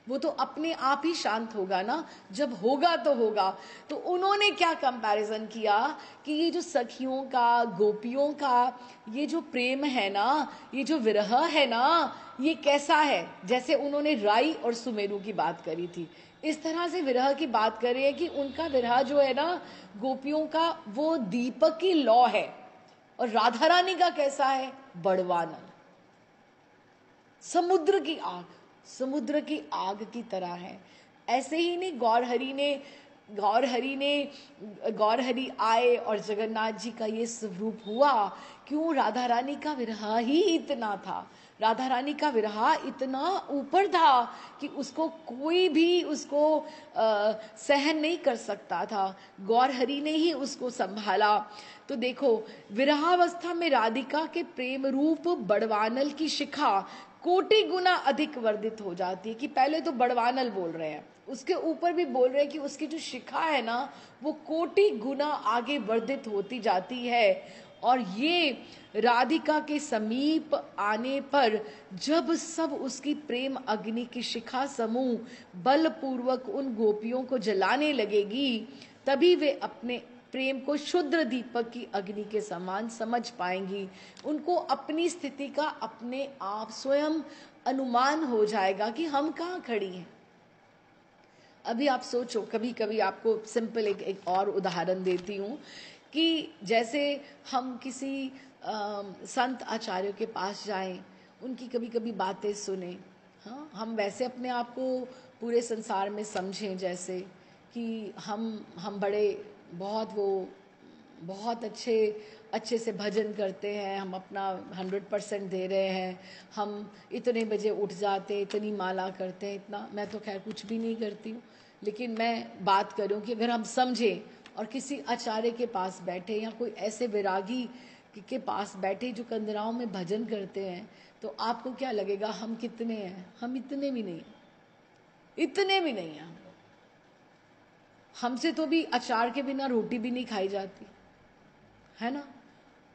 वो तो अपने आप ही शांत होगा ना, जब होगा तो होगा। तो उन्होंने क्या कंपैरिजन किया कि ये जो सखियों का, गोपियों का ये जो प्रेम है ना, ये जो विरह है ना, ये कैसा है? जैसे उन्होंने राई और सुमेरु की बात करी थी, इस तरह से विरह की बात कर रही है कि उनका विरह जो है ना, गोपियों का वो दीपक की लौ है, और राधा रानी का कैसा है? बड़वानल, समुद्र की आग, समुद्र की आग की तरह है। ऐसे ही नहीं, गौरहरि आए और जगन्नाथ जी का ये स्वरूप हुआ। क्यों? राधा रानी का विरह ही इतना था, राधा रानी का विरह इतना ऊपर था कि उसको कोई भी उसको सहन नहीं कर सकता था। गौरहरि ने ही उसको संभाला। तो देखो, विरहावस्था में राधिका के प्रेम रूप बड़वानल की शिखा कोटि गुना अधिक वर्धित हो जाती है। कि पहले तो बड़वानल बोल रहे हैं, उसके ऊपर भी बोल रहे हैं कि उसकी जो शिखा है ना, वो कोटि गुना आगे वर्धित होती जाती है। और ये राधिका के समीप आने पर जब सब उसकी प्रेम अग्नि की शिखा समूह बलपूर्वक उन गोपियों को जलाने लगेगी, तभी वे अपने प्रेम को शुद्र दीपक की अग्नि के समान समझ पाएंगी। उनको अपनी स्थिति का अपने आप स्वयं अनुमान हो जाएगा कि हम कहाँ खड़ी हैं। अभी आप सोचो, कभी कभी आपको सिंपल एक और उदाहरण देती हूँ कि जैसे हम किसी संत आचार्यों के पास जाएं, उनकी कभी कभी बातें सुने, हाँ, हम वैसे अपने आप को पूरे संसार में समझें जैसे कि हम बड़े बहुत अच्छे से भजन करते हैं, हम अपना 100% दे रहे हैं, हम इतने बजे उठ जाते हैं, इतनी माला करते हैं, इतना। मैं तो खैर कुछ भी नहीं करती हूँ, लेकिन मैं बात करूँ कि अगर हम समझें और किसी आचार्य के पास बैठे या कोई ऐसे विरागी के पास बैठे जो कंदराओं में भजन करते हैं, तो आपको क्या लगेगा? हम कितने हैं? हम इतने भी नहीं, इतने भी नहीं हैं। हमसे तो भी अचार के बिना रोटी भी नहीं खाई जाती, है ना।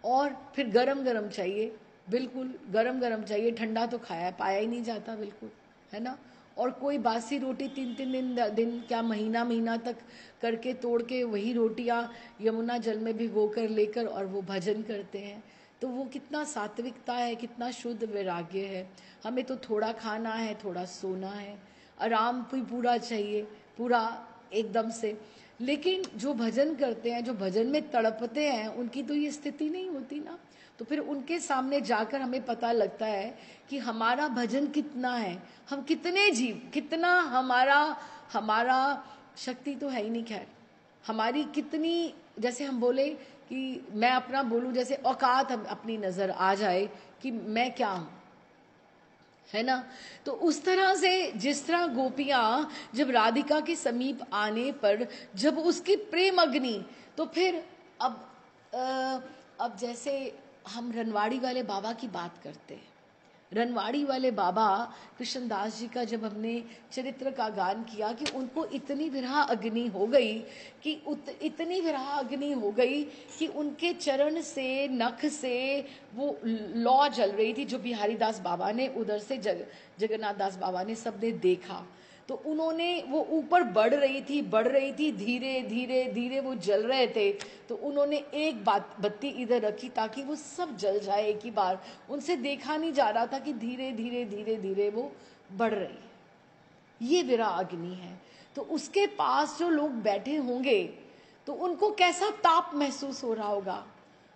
और फिर गरम गरम चाहिए, बिल्कुल गरम गरम चाहिए, ठंडा तो खाया पाया ही नहीं जाता, बिल्कुल, है ना। और कोई बासी रोटी 3-3 दिन क्या महीना महीना तक करके तोड़ के वही रोटियां यमुना जल में भिगो कर लेकर और वो भजन करते हैं। तो वो कितना सात्विकता है, कितना शुद्ध वैराग्य है। हमें तो थोड़ा खाना है, थोड़ा सोना है, आराम भी पूरा चाहिए, पूरा एकदम से। लेकिन जो भजन करते हैं, जो भजन में तड़पते हैं, उनकी तो ये स्थिति नहीं होती ना। तो फिर उनके सामने जाकर हमें पता लगता है कि हमारा भजन कितना है, हम कितने जीव, कितना हमारा शक्ति तो है ही नहीं, खैर हमारी कितनी, जैसे हम बोले कि मैं अपना बोलूं, जैसे औकात अपनी नजर आ जाए कि मैं क्या हूं, है ना। तो उस तरह से जिस तरह गोपियां जब राधिका के समीप आने पर, जब उसकी प्रेम अग्नि तो फिर अब जैसे हम रनवाड़ी वाले बाबा की बात करते हैं, रनवाड़ी वाले बाबा कृष्णदास जी का जब हमने चरित्र का गान किया कि उनको इतनी विरह अग्नि हो गई कि इतनी विरह अग्नि हो गई कि उनके चरण से, नख से वो लौ जल रही थी, जो बिहारी दास बाबा ने उधर से जगन्नाथ दास बाबा ने सबने देखा। तो उन्होंने, वो ऊपर बढ़ रही थी, धीरे धीरे धीरे वो जल रहे थे। तो उन्होंने एक बत्ती इधर रखी ताकि वो सब जल जाए एक ही बार। उनसे देखा नहीं जा रहा था कि धीरे धीरे धीरे धीरे वो बढ़ रही है। ये विरह अग्नि है। तो उसके पास जो लोग बैठे होंगे तो उनको कैसा ताप महसूस हो रहा होगा।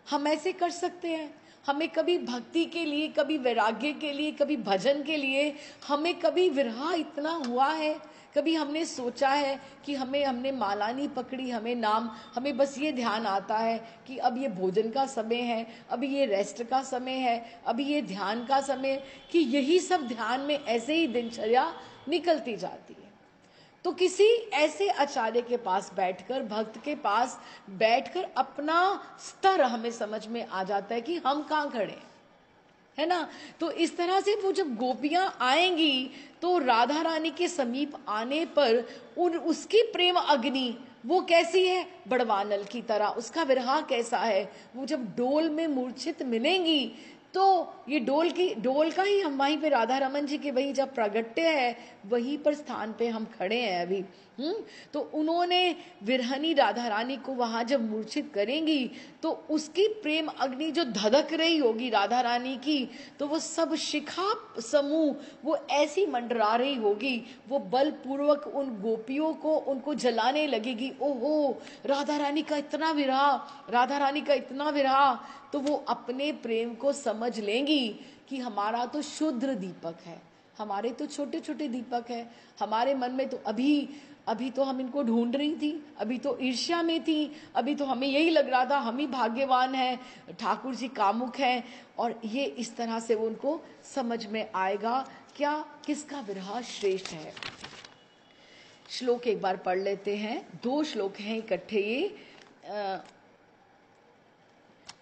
हम ऐसे कर सकते हैं? हमें कभी भक्ति के लिए, कभी वैराग्य के लिए, कभी भजन के लिए हमें कभी विरह इतना हुआ है? कभी हमने सोचा है कि हमने माला नहीं पकड़ी, हमें बस ये ध्यान आता है कि अब ये भोजन का समय है, अभी ये रेस्ट का समय है, अभी ये ध्यान का समय, कि यही सब ध्यान में ऐसे ही दिनचर्या निकलती जाती है। तो किसी ऐसे आचार्य के पास बैठकर, भक्त के पास बैठकर अपना स्तर हमें समझ में आ जाता है कि हम कहाँ खड़े, है ना। तो इस तरह से वो जब गोपियां आएंगी तो राधा रानी के समीप आने पर उसकी प्रेम अग्नि वो कैसी है, बड़वानल की तरह। उसका विरह कैसा है, वो जब डोल में मूर्छित मिलेंगी तो ये डोल का ही हम वहीं पे राधा रमन जी के वही जब प्रागट्य है, वहीं पर स्थान पे हम खड़े हैं अभी। तो उन्होंने विरहनी राधा रानी को वहां जब मूर्छित करेंगी तो उसकी प्रेम अग्नि जो धधक रही होगी राधा रानी की, तो वो सब शिखा समूह वो ऐसी मंडरा रही होगी, वो बलपूर्वक उन गोपियों को उनको जलाने लगेगी। ओहो, राधा रानी का इतना विरह, राधा रानी का इतना विरह। तो वो अपने प्रेम को समझ लेंगी कि हमारा तो शुद्ध दीपक है, हमारे तो छोटे छोटे दीपक है, हमारे मन में तो अभी तो हम इनको ढूंढ रही थी, अभी तो ईर्ष्या में थी, अभी तो हमें यही लग रहा था हम ही भाग्यवान हैं, ठाकुर जी कामुक हैं। और ये इस तरह से उनको समझ में आएगा क्या, किसका विरह श्रेष्ठ है। श्लोक एक बार पढ़ लेते हैं, 2 श्लोक हैं इकट्ठे ये।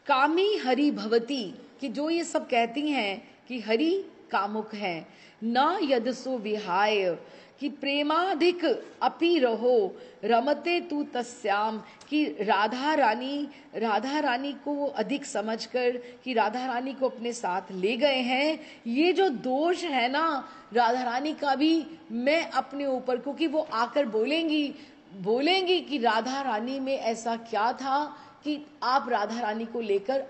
कामी हरि भवती, कि जो ये सब कहती हैं कि हरि कामुक है, न यदसो विहाय, कि प्रेमाधिक अपि रहो, रमते तू तस्याम, कि राधा रानी को वो अधिक समझकर कि राधा रानी को अपने साथ ले गए हैं। ये जो दोष है ना राधा रानी का भी मैं अपने ऊपर, क्योंकि वो आकर बोलेंगी कि राधा रानी में ऐसा क्या था कि आप राधा रानी को लेकर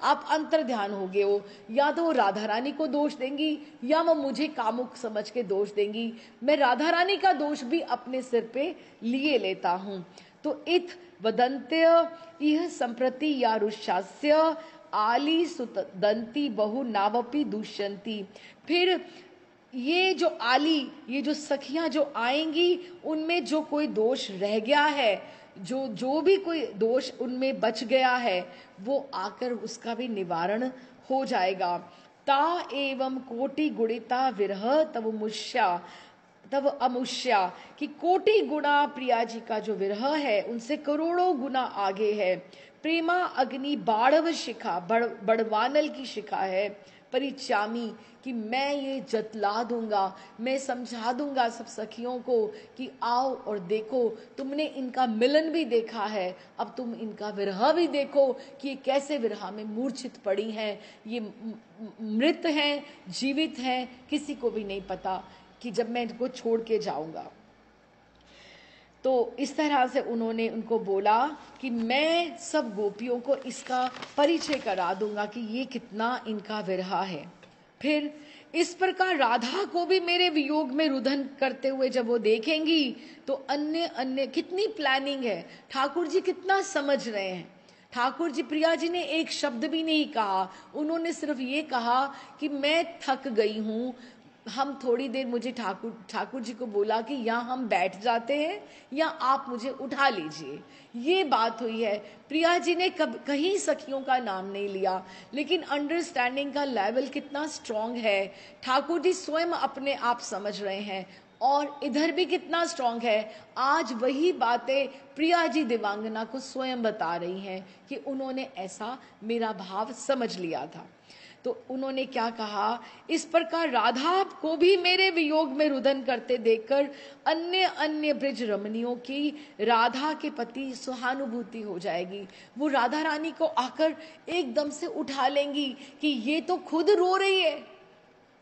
आप अंतर ध्यान हो गए हो। या तो वो राधा रानी को दोष देंगी या वो मुझे कामुक समझ के दोष देंगी। मैं राधा रानी का दोष भी अपने सिर पे लिए लेता हूं। तो इत वदन्त्य इह संप्रति या रुष्यास्य आली सुतदंती बहु नावपि दुष्यंती। फिर ये जो आली, ये जो सखियां जो आएंगी, उनमें जो कोई दोष रह गया है, जो भी कोई दोष उनमें बच गया है, वो आकर उसका भी निवारण हो जाएगा। ता एवं कोटि गुणिता विरह तब अमुष्या, कि कोटि गुणा प्रिया जी का जो विरह है उनसे करोड़ों गुना आगे है। प्रेमा अग्नि बाढ़व शिखा, बड़वानल की शिखा है। परिचामी, कि मैं ये जतला दूंगा, मैं समझा दूंगा सब सखियों को कि आओ और देखो, तुमने इनका मिलन भी देखा है, अब तुम इनका विरह भी देखो कि ये कैसे विरह में मूर्छित पड़ी हैं, ये मृत हैं, जीवित हैं, किसी को भी नहीं पता कि जब मैं इनको छोड़ के जाऊंगा। तो इस तरह से उन्होंने उनको बोला कि मैं सब गोपियों को इसका परिचय करा दूंगा कि ये कितना इनका विरह है। फिर इस प्रकार राधा को भी मेरे वियोग में रुदन करते हुए जब वो देखेंगी तो अन्य कितनी प्लानिंग है, ठाकुर जी कितना समझ रहे हैं। ठाकुर जी, प्रिया जी ने एक शब्द भी नहीं कहा, उन्होंने सिर्फ ये कहा कि मैं थक गई हूं, हम थोड़ी देर, मुझे ठाकुर जी को बोला कि या हम बैठ जाते हैं या आप मुझे उठा लीजिए, ये बात हुई है। प्रिया जी ने कहीं सखियों का नाम नहीं लिया, लेकिन अंडरस्टैंडिंग का लेवल कितना स्ट्रांग है, ठाकुर जी स्वयं अपने आप समझ रहे हैं। और इधर भी कितना स्ट्रांग है। आज वही बातें प्रिया जी दिव्यांगना को स्वयं बता रही हैं कि उन्होंने ऐसा मेरा भाव समझ लिया था। तो उन्होंने क्या कहा, इस प्रकार राधा को भी मेरे वियोग में रुदन करते देखकर अन्य अन्य ब्रज रमणियों की राधा के प्रति सहानुभूति हो जाएगी। वो राधा रानी को आकर एकदम से उठा लेंगी कि ये तो खुद रो रही है,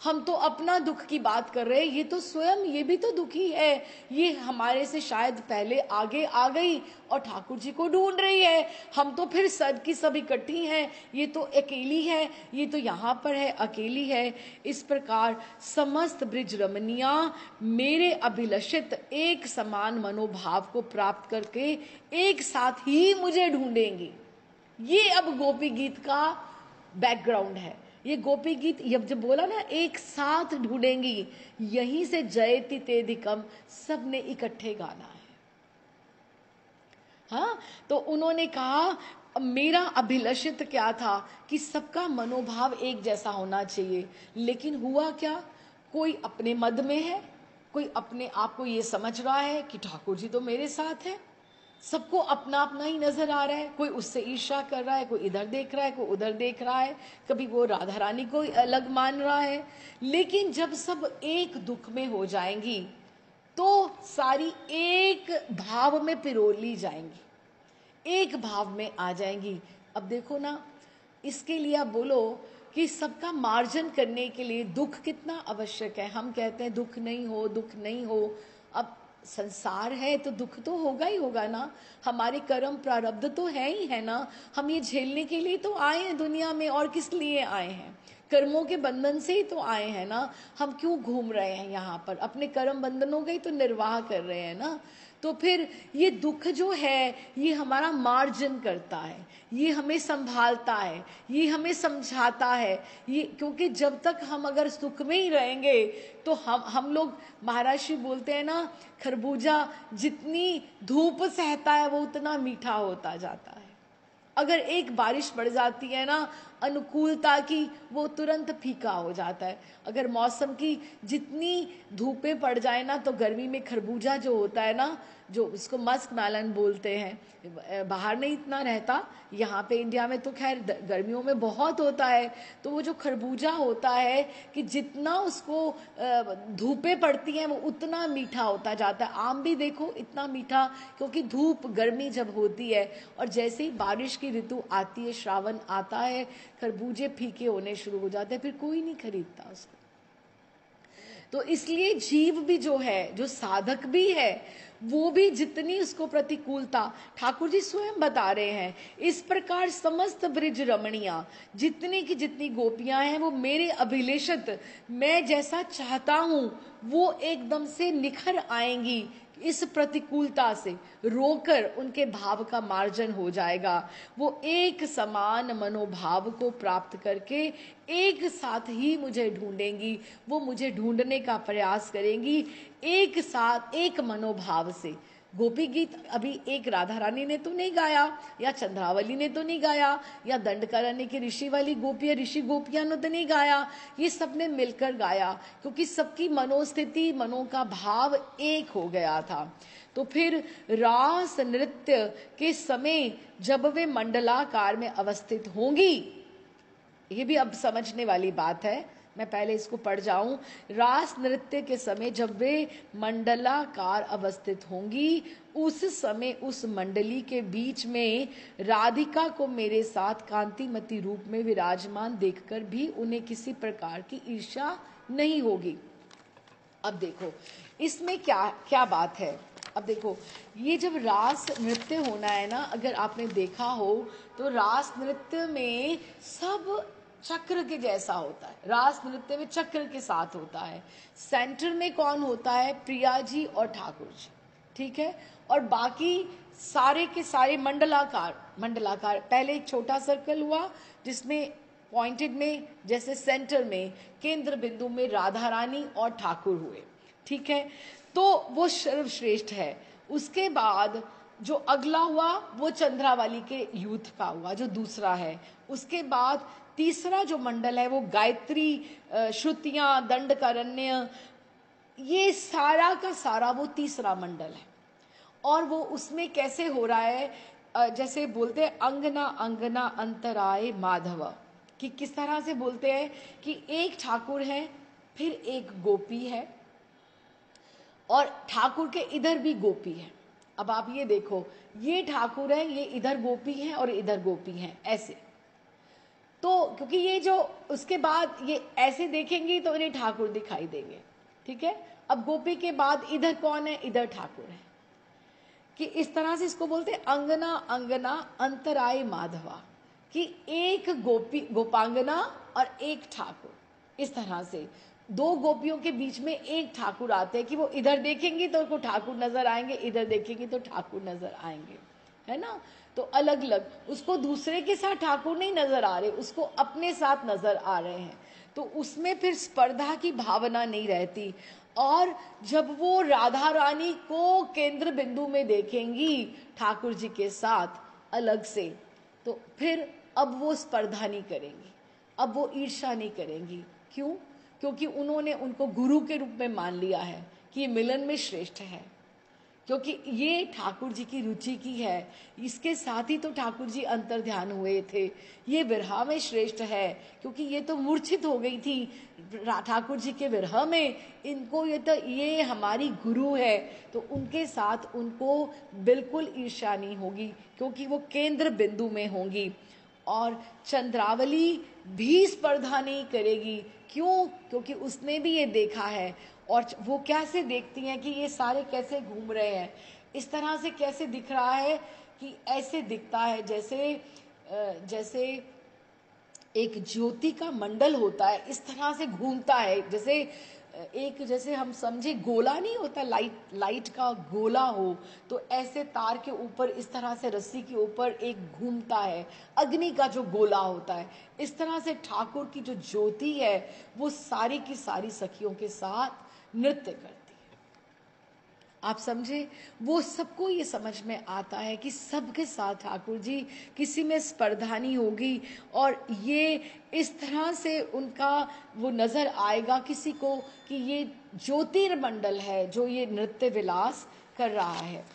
हम तो अपना दुख की बात कर रहे हैं, ये तो स्वयं ये भी तो दुखी है, ये हमारे से शायद पहले आगे आ गई और ठाकुर जी को ढूंढ रही है, हम तो फिर सब की सब इकट्ठी हैं, ये तो अकेली है, ये तो यहाँ पर है अकेली है। इस प्रकार समस्त ब्रिज रमनिया मेरे अभिलषित एक समान मनोभाव को प्राप्त करके एक साथ ही मुझे ढूंढेंगी। ये अब गोपी गीत का बैकग्राउंड है। ये गोपी गीत जब बोला ना एक साथ ढूंढेंगी, यहीं से जयति तेधिकम सब ने इकट्ठे गाना है। हाँ, तो उन्होंने कहा मेरा अभिलषित क्या था कि सबका मनोभाव एक जैसा होना चाहिए, लेकिन हुआ क्या, कोई अपने मद में है, कोई अपने आप को ये समझ रहा है कि ठाकुर जी तो मेरे साथ है, सबको अपना अपना ही नजर आ रहा है, कोई उससे ईर्ष्या कर रहा है, कोई इधर देख रहा है, कोई उधर देख रहा है, कभी वो राधा रानी को अलग मान रहा है। लेकिन जब सब एक दुख में हो जाएंगी तो सारी एक भाव में पिरोल ली जाएंगी, एक भाव में आ जाएंगी। अब देखो ना, इसके लिए आप बोलो कि सबका मार्जन करने के लिए दुख कितना आवश्यक है। हम कहते हैं दुख नहीं हो, दुख नहीं हो। अब संसार है तो दुख तो होगा ही होगा ना, हमारे कर्म प्रारब्ध तो है ही है ना, हम ये झेलने के लिए तो आए हैं दुनिया में, और किस लिए आए हैं, कर्मों के बंधन से ही तो आए हैं ना। हम क्यों घूम रहे हैं यहाँ पर, अपने कर्म बंधनों का ही तो निर्वाह कर रहे हैं ना। तो फिर ये दुख जो है ये हमारा मार्जन करता है, ये हमें संभालता है, ये हमें समझाता है, ये क्योंकि जब तक हम अगर सुख में ही रहेंगे तो हम लोग, महाराज श्री बोलते हैं ना, खरबूजा जितनी धूप सहता है वो उतना मीठा होता जाता है। अगर एक बारिश पड़ जाती है ना अनुकूलता की, वो तुरंत फीका हो जाता है। अगर मौसम की जितनी धूपें पड़ जाए ना तो गर्मी में खरबूजा जो होता है ना, जो इसको मस्क मैलन बोलते हैं, बाहर नहीं इतना रहता, यहाँ पे इंडिया में तो खैर गर्मियों में बहुत होता है। तो वो जो खरबूजा होता है कि जितना उसको धूपें पड़ती हैं वो उतना मीठा होता जाता है। आम भी देखो इतना मीठा, क्योंकि धूप गर्मी जब होती है और जैसे ही बारिश की ऋतु आती है, श्रावण आता है, खरबूजे फीके होने शुरू हो जाते हैं, फिर कोई नहीं खरीदता उसको। तो इसलिए जीव भी जो है, जो साधक भी है, वो भी जितनी उसको प्रतिकूलता, ठाकुर जी स्वयं बता रहे हैं, इस प्रकार समस्त ब्रिज रमणियां जितनी की जितनी गोपियां हैं वो मेरे अभिलेषित, मैं जैसा चाहता हूं वो एकदम से निखर आएंगी। इस प्रतिकूलता से रोकर उनके भाव का मार्जन हो जाएगा। वो एक समान मनोभाव को प्राप्त करके एक साथ ही मुझे ढूंढेंगी, वो मुझे ढूंढने का प्रयास करेंगी एक साथ, एक मनोभाव से। गोपी गीत अभी एक राधा रानी ने तो नहीं गाया, या चंद्रावली ने तो नहीं गाया, या दंडकारण्य की ऋषि वाली गोपियां, ऋषि गोपियां ने तो नहीं गाया, ये सबने मिलकर गाया, क्योंकि सबकी मनोस्थिति, मनो का भाव एक हो गया था। तो फिर रास नृत्य के समय जब वे मंडलाकार में अवस्थित होंगी, ये भी अब समझने वाली बात है, मैं पहले इसको पढ़ जाऊं। रास नृत्य के समय जब वे मंडलाकार अवस्थित होंगी, उस समय उस मंडली के बीच में राधिका को मेरे साथ कांतिमती रूप में विराजमान देखकर भी उन्हें किसी प्रकार की ईर्ष्या नहीं होगी। अब देखो इसमें क्या क्या बात है। अब देखो, ये जब रास नृत्य होना है ना, अगर आपने देखा हो तो रास नृत्य में सब चक्र के जैसा होता है। रास नृत्य में चक्र के साथ होता है। सेंटर में कौन होता है? प्रिया जी और ठाकुर जी, ठीक है। और बाकी सारे के सारे मंडलाकार, मंडलाकार पहले एक छोटा सर्कल हुआ जिसमें पॉइंटेड में, जैसे सेंटर में केंद्र बिंदु में राधा रानी और ठाकुर हुए, ठीक है। तो वो सर्वश्रेष्ठ है। उसके बाद जो अगला हुआ वो चंद्रावली के यूथ का हुआ, जो दूसरा है। उसके बाद तीसरा जो मंडल है वो गायत्री, श्रुतियां, दंडकारण्य, ये सारा का सारा वो तीसरा मंडल है। और वो उसमें कैसे हो रहा है, जैसे बोलते हैं अंगना अंगना अंतराय माधव, कि किस तरह से बोलते हैं कि एक ठाकुर है, फिर एक गोपी है, और ठाकुर के इधर भी गोपी है। अब आप ये देखो, ये ठाकुर है, ये इधर गोपी है और इधर गोपी है, ऐसे। तो क्योंकि ये जो उसके बाद ये ऐसे देखेंगी तो इन्हें ठाकुर दिखाई देंगे, ठीक है। अब गोपी के बाद इधर कौन है, इधर ठाकुर है, कि इस तरह से इसको बोलते हैं अंगना अंगना अंतराय माधवा, कि एक गोपी गोपांगना और एक ठाकुर। इस तरह से दो गोपियों के बीच में एक ठाकुर आते हैं कि वो इधर देखेंगी तो उनको ठाकुर नजर आएंगे, इधर देखेंगी तो ठाकुर नजर आएंगे, है ना। तो अलग अलग, उसको दूसरे के साथ ठाकुर नहीं नजर आ रहे, उसको अपने साथ नजर आ रहे हैं। तो उसमें फिर स्पर्धा की भावना नहीं रहती। और जब वो राधा रानी को केंद्र बिंदु में देखेंगी ठाकुर जी के साथ अलग से, तो फिर अब वो स्पर्धा नहीं करेंगी, अब वो ईर्ष्या नहीं करेंगी। क्यों? क्योंकि उन्होंने उनको गुरु के रूप में मान लिया है कि ये मिलन में श्रेष्ठ है, क्योंकि ये ठाकुर जी की रुचि की है। इसके साथ ही तो ठाकुर जी अंतर ध्यान हुए थे। ये विरह में श्रेष्ठ है, क्योंकि ये तो मूर्छित हो गई थी ठाकुर जी के विरह में। इनको ये हमारी गुरु है, तो उनके साथ उनको बिल्कुल ईर्ष्या नहीं होगी, क्योंकि वो केंद्र बिंदु में होंगी। और चंद्रावली भी स्पर्धा नहीं करेगी। क्यों? क्योंकि उसने भी ये देखा है। और वो कैसे देखती हैं कि ये सारे कैसे घूम रहे हैं, इस तरह से कैसे दिख रहा है कि ऐसे दिखता है जैसे एक ज्योति का मंडल होता है, इस तरह से घूमता है। जैसे हम समझे गोला नहीं होता, लाइट का गोला हो, तो ऐसे तार के ऊपर इस तरह से रस्सी के ऊपर एक घूमता है, अग्नि का जो गोला होता है। इस तरह से ठाकुर की जो ज्योति है वो सारी की सारी सखियों के साथ नृत्य करती है। आप समझे? वो सबको ये समझ में आता है कि सबके साथ ठाकुर जी, किसी में स्पर्धा नहीं होगी। और ये इस तरह से उनका वो नजर आएगा किसी को कि ये ज्योतिर्मंडल है जो ये नृत्य विलास कर रहा है।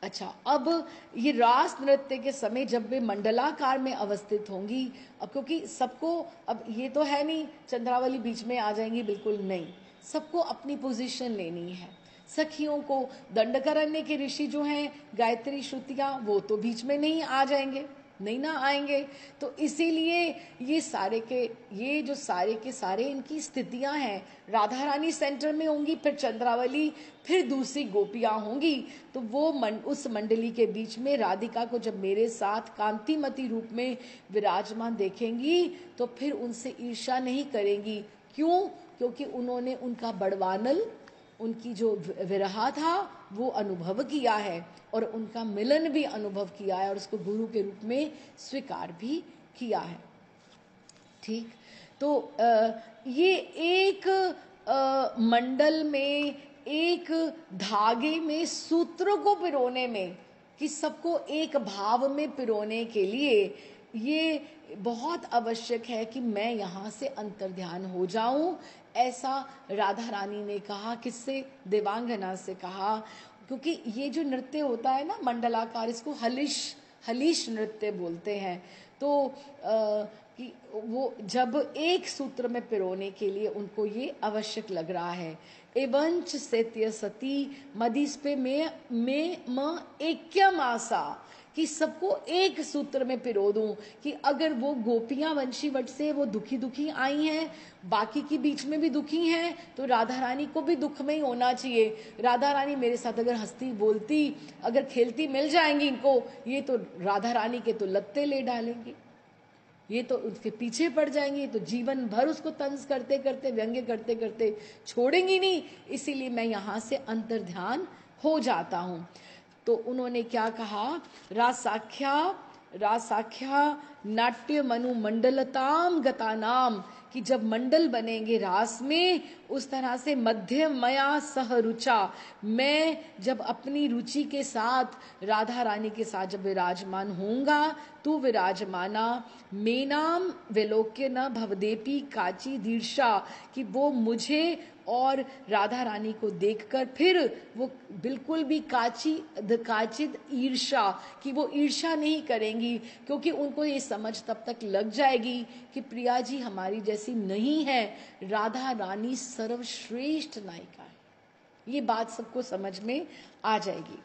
अच्छा, अब ये रास नृत्य के समय जब वे मंडलाकार में अवस्थित होंगी, अब क्योंकि सबको, अब ये तो है नहीं चंद्रावली बीच में आ जाएंगी, बिल्कुल नहीं, सबको अपनी पोजीशन लेनी है। सखियों को दंडकारण्य के ऋषि जो हैं गायत्री श्रुतियां, वो तो बीच में नहीं आ जाएंगे, नहीं ना आएंगे। तो इसीलिए ये जो सारे के सारे इनकी स्थितियां हैं, राधा रानी सेंटर में होंगी, फिर चंद्रावली, फिर दूसरी गोपियां होंगी। तो वो उस मंडली के बीच में राधिका को जब मेरे साथ कांतिमती रूप में विराजमान देखेंगी तो फिर उनसे ईर्ष्या नहीं करेंगी। क्यों? क्योंकि उन्होंने उनका बड़वानल, उनकी जो विरहा था वो अनुभव किया है, और उनका मिलन भी अनुभव किया है, और उसको गुरु के रूप में स्वीकार भी किया है। ठीक, तो ये एक मंडल में, एक धागे में सूत्र को पिरोने में, कि सबको एक भाव में पिरोने के लिए ये बहुत आवश्यक है कि मैं यहाँ से अंतर्ध्यान हो जाऊं। ऐसा राधा रानी ने कहा, किससे? देवांगना से कहा। क्योंकि ये जो नृत्य होता है ना मंडलाकार, इसको हलीश नृत्य बोलते हैं। तो कि वो जब एक सूत्र में पिरोने के लिए उनको ये आवश्यक लग रहा है। एवंच सेत्य सती मदिस्पे में म ऐक्यम आसा, कि सबको एक सूत्र में पिरो दूं। कि अगर वो गोपियां वंशीवट से वो दुखी दुखी आई हैं, बाकी की बीच में भी दुखी हैं, तो राधा रानी को भी दुख में ही होना चाहिए। राधा रानी मेरे साथ अगर हंसती बोलती, अगर खेलती मिल जाएंगी इनको, ये तो राधा रानी के तो लत्ते ले डालेंगी, ये तो उसके पीछे पड़ जाएंगी, तो जीवन भर उसको तंज करते करते, व्यंग्य करते करते छोड़ेंगी नहीं। इसीलिए मैं यहाँ से अंतर्ध्यान हो जाता हूँ। तो उन्होंने क्या कहा? रासाख्या नाट्य मनु मंडलताम गता नाम, कि जब मंडल बनेंगे रास में, उस तरह से मध्यमया सह रुचा, मैं जब अपनी रुचि के साथ राधा रानी के साथ जब विराजमान होऊंगा, तू विराजमाना मेनाम विलोक्य न भवदेपी काची दीर्षा, कि वो मुझे और राधा रानी को देखकर फिर वो बिल्कुल भी काचिद ईर्ष्या, कि वो ईर्ष्या नहीं करेंगी, क्योंकि उनको ये समझ तब तक लग जाएगी कि प्रिया जी हमारी जैसी नहीं है, राधा रानी सर्वश्रेष्ठ नायिका है। ये बात सबको समझ में आ जाएगी।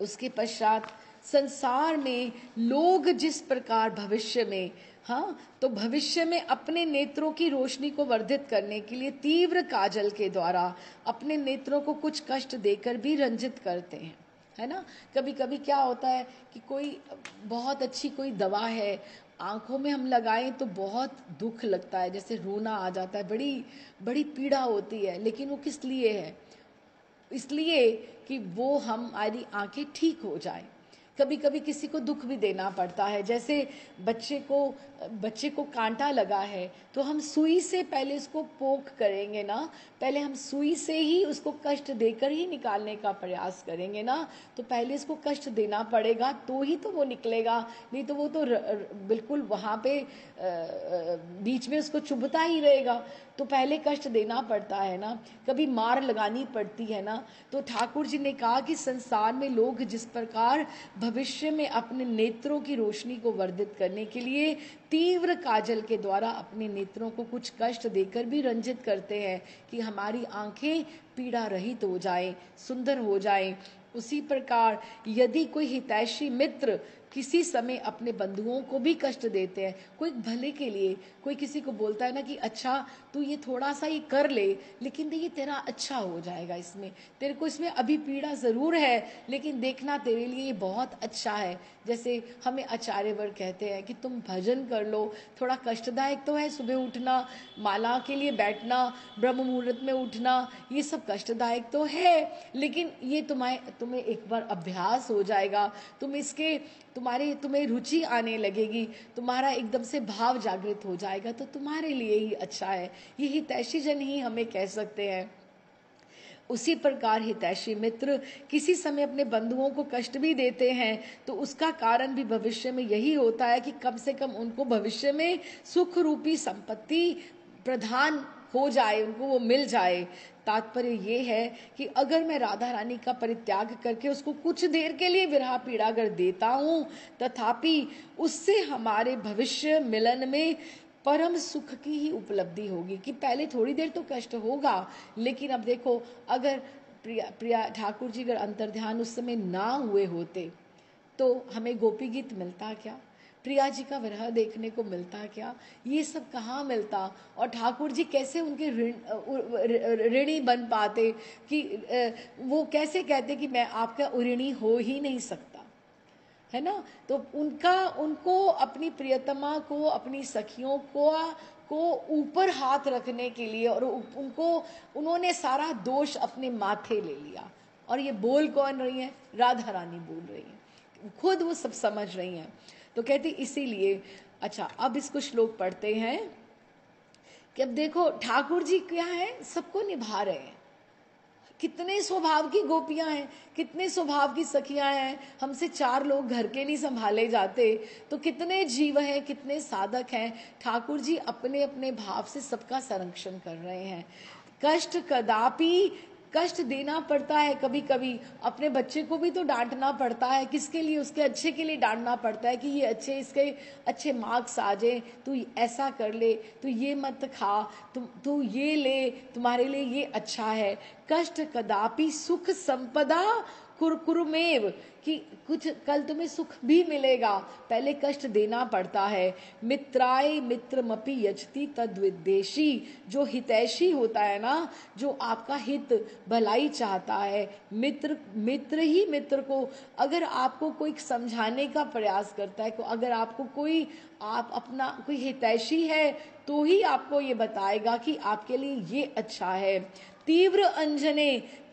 उसके पश्चात संसार में लोग जिस प्रकार भविष्य में, हाँ, तो भविष्य में अपने नेत्रों की रोशनी को वर्धित करने के लिए तीव्र काजल के द्वारा अपने नेत्रों को कुछ कष्ट देकर भी रंजित करते हैं, है ना। कभी कभी क्या होता है कि कोई बहुत अच्छी कोई दवा है, आंखों में हम लगाएं तो बहुत दुख लगता है, जैसे रोना आ जाता है, बड़ी बड़ी पीड़ा होती है, लेकिन वो किस लिए है? इसलिए कि वो हमारी आंखें ठीक हो जाए। कभी कभी किसी को दुख भी देना पड़ता है, जैसे बच्चे को कांटा लगा है तो हम सुई से पहले उसको पोक करेंगे ना, पहले हम सुई से ही उसको कष्ट देकर ही निकालने का प्रयास करेंगे ना, तो पहले इसको कष्ट देना पड़ेगा तो ही तो वो निकलेगा, नहीं तो वो तो बिल्कुल वहाँ पे बीच में उसको चुभता ही रहेगा। तो पहले कष्ट देना पड़ता है ना, कभी मार लगानी पड़ती है ना। तो ठाकुर जी ने कहा कि संसार में लोग जिस प्रकार भविष्य में अपने नेत्रों की रोशनी को वर्धित करने के लिए तीव्र काजल के द्वारा अपने नेत्रों को कुछ कष्ट देकर भी रंजित करते हैं कि हमारी आंखें पीड़ा रहित हो जाएं, सुंदर हो जाएं, उसी प्रकार यदि कोई हितैषी मित्र किसी समय अपने बंधुओं को भी कष्ट देते हैं, कोई भले के लिए, कोई किसी को बोलता है ना कि अच्छा तू ये थोड़ा सा ही कर ले, लेकिन ये तेरा अच्छा हो जाएगा, इसमें तेरे को इसमें अभी पीड़ा जरूर है लेकिन देखना तेरे लिए ये बहुत अच्छा है। जैसे हमें आचार्यवर कहते हैं कि तुम भजन कर लो, थोड़ा कष्टदायक तो है, सुबह उठना, माला के लिए बैठना, ब्रह्म मुहूर्त में उठना, ये सब कष्टदायक तो है, लेकिन ये तुम्हें एक बार अभ्यास हो जाएगा, तुम्हें रुचि आने लगेगी, तुम्हारा एकदम से भाव जागृत हो जाएगा, तो तुम्हारे लिए ही अच्छा है। ये हितैषी जन ही हमें कह सकते हैं। उसी प्रकार हितैषी मित्र किसी समय अपने बंधुओं को कष्ट भी देते हैं तो उसका कारण भी भविष्य में यही होता है कि कम से कम उनको भविष्य में सुख रूपी संपत्ति प्रदान हो जाए, उनको वो मिल जाए। तात्पर्य ये है कि अगर मैं राधा रानी का परित्याग करके उसको कुछ देर के लिए विरह पीड़ा कर देता हूँ, तथापि उससे हमारे भविष्य मिलन में परम सुख की ही उपलब्धि होगी। कि पहले थोड़ी देर तो कष्ट होगा, लेकिन अब देखो, अगर प्रिया ठाकुर जी अगर अंतर्ध्यान उस समय ना हुए होते तो हमें गोपी गीत मिलता क्या, प्रिया जी का विरह देखने को मिलता क्या, ये सब कहाँ मिलता। और ठाकुर जी कैसे उनके ऋणी बन पाते कि वो कैसे कहते कि मैं आपका ऋणी हो ही नहीं सकता, है ना। तो उनको अपनी प्रियतमा को, अपनी सखियों को ऊपर हाथ रखने के लिए, और उन्होंने सारा दोष अपने माथे ले लिया। और ये बोल कौन रही है? राधा रानी बोल रही है, खुद वो सब समझ रही हैं। तो कहती इसीलिए। अच्छा, अब इसको श्लोक पढ़ते हैं कि अब देखो ठाकुर जी क्या है, सबको निभा रहे हैं। कितने स्वभाव की गोपियां हैं, कितने स्वभाव की सखियां हैं, हमसे 4 लोग घर के नहीं संभाले जाते, तो कितने जीव हैं, कितने साधक हैं। ठाकुर जी अपने अपने भाव से सबका संरक्षण कर रहे हैं। कष्ट देना पड़ता है कभी कभी, अपने बच्चे को भी तो डांटना पड़ता है, किसके लिए? उसके अच्छे के लिए डांटना पड़ता है कि ये इसके अच्छे मार्क्स आ जाए, तू ऐसा कर ले, तू ये मत खा, तू ये ले, तुम्हारे लिए ये अच्छा है। कष्ट कदापि सुख संपदा कुरकुरमेव, कि कुछ कल तुम्हें सुख भी मिलेगा, पहले कष्ट देना पड़ता है। मित्राय मित्रमपि यजति तद्विद्वेषी, जो हितैषी होता है ना, जो आपका हित भलाई चाहता है, मित्र ही मित्र को, अगर आपको कोई समझाने का प्रयास करता है, अगर आपको आप अपना कोई हितैषी है तो ही आपको ये बताएगा कि आपके लिए ये अच्छा है।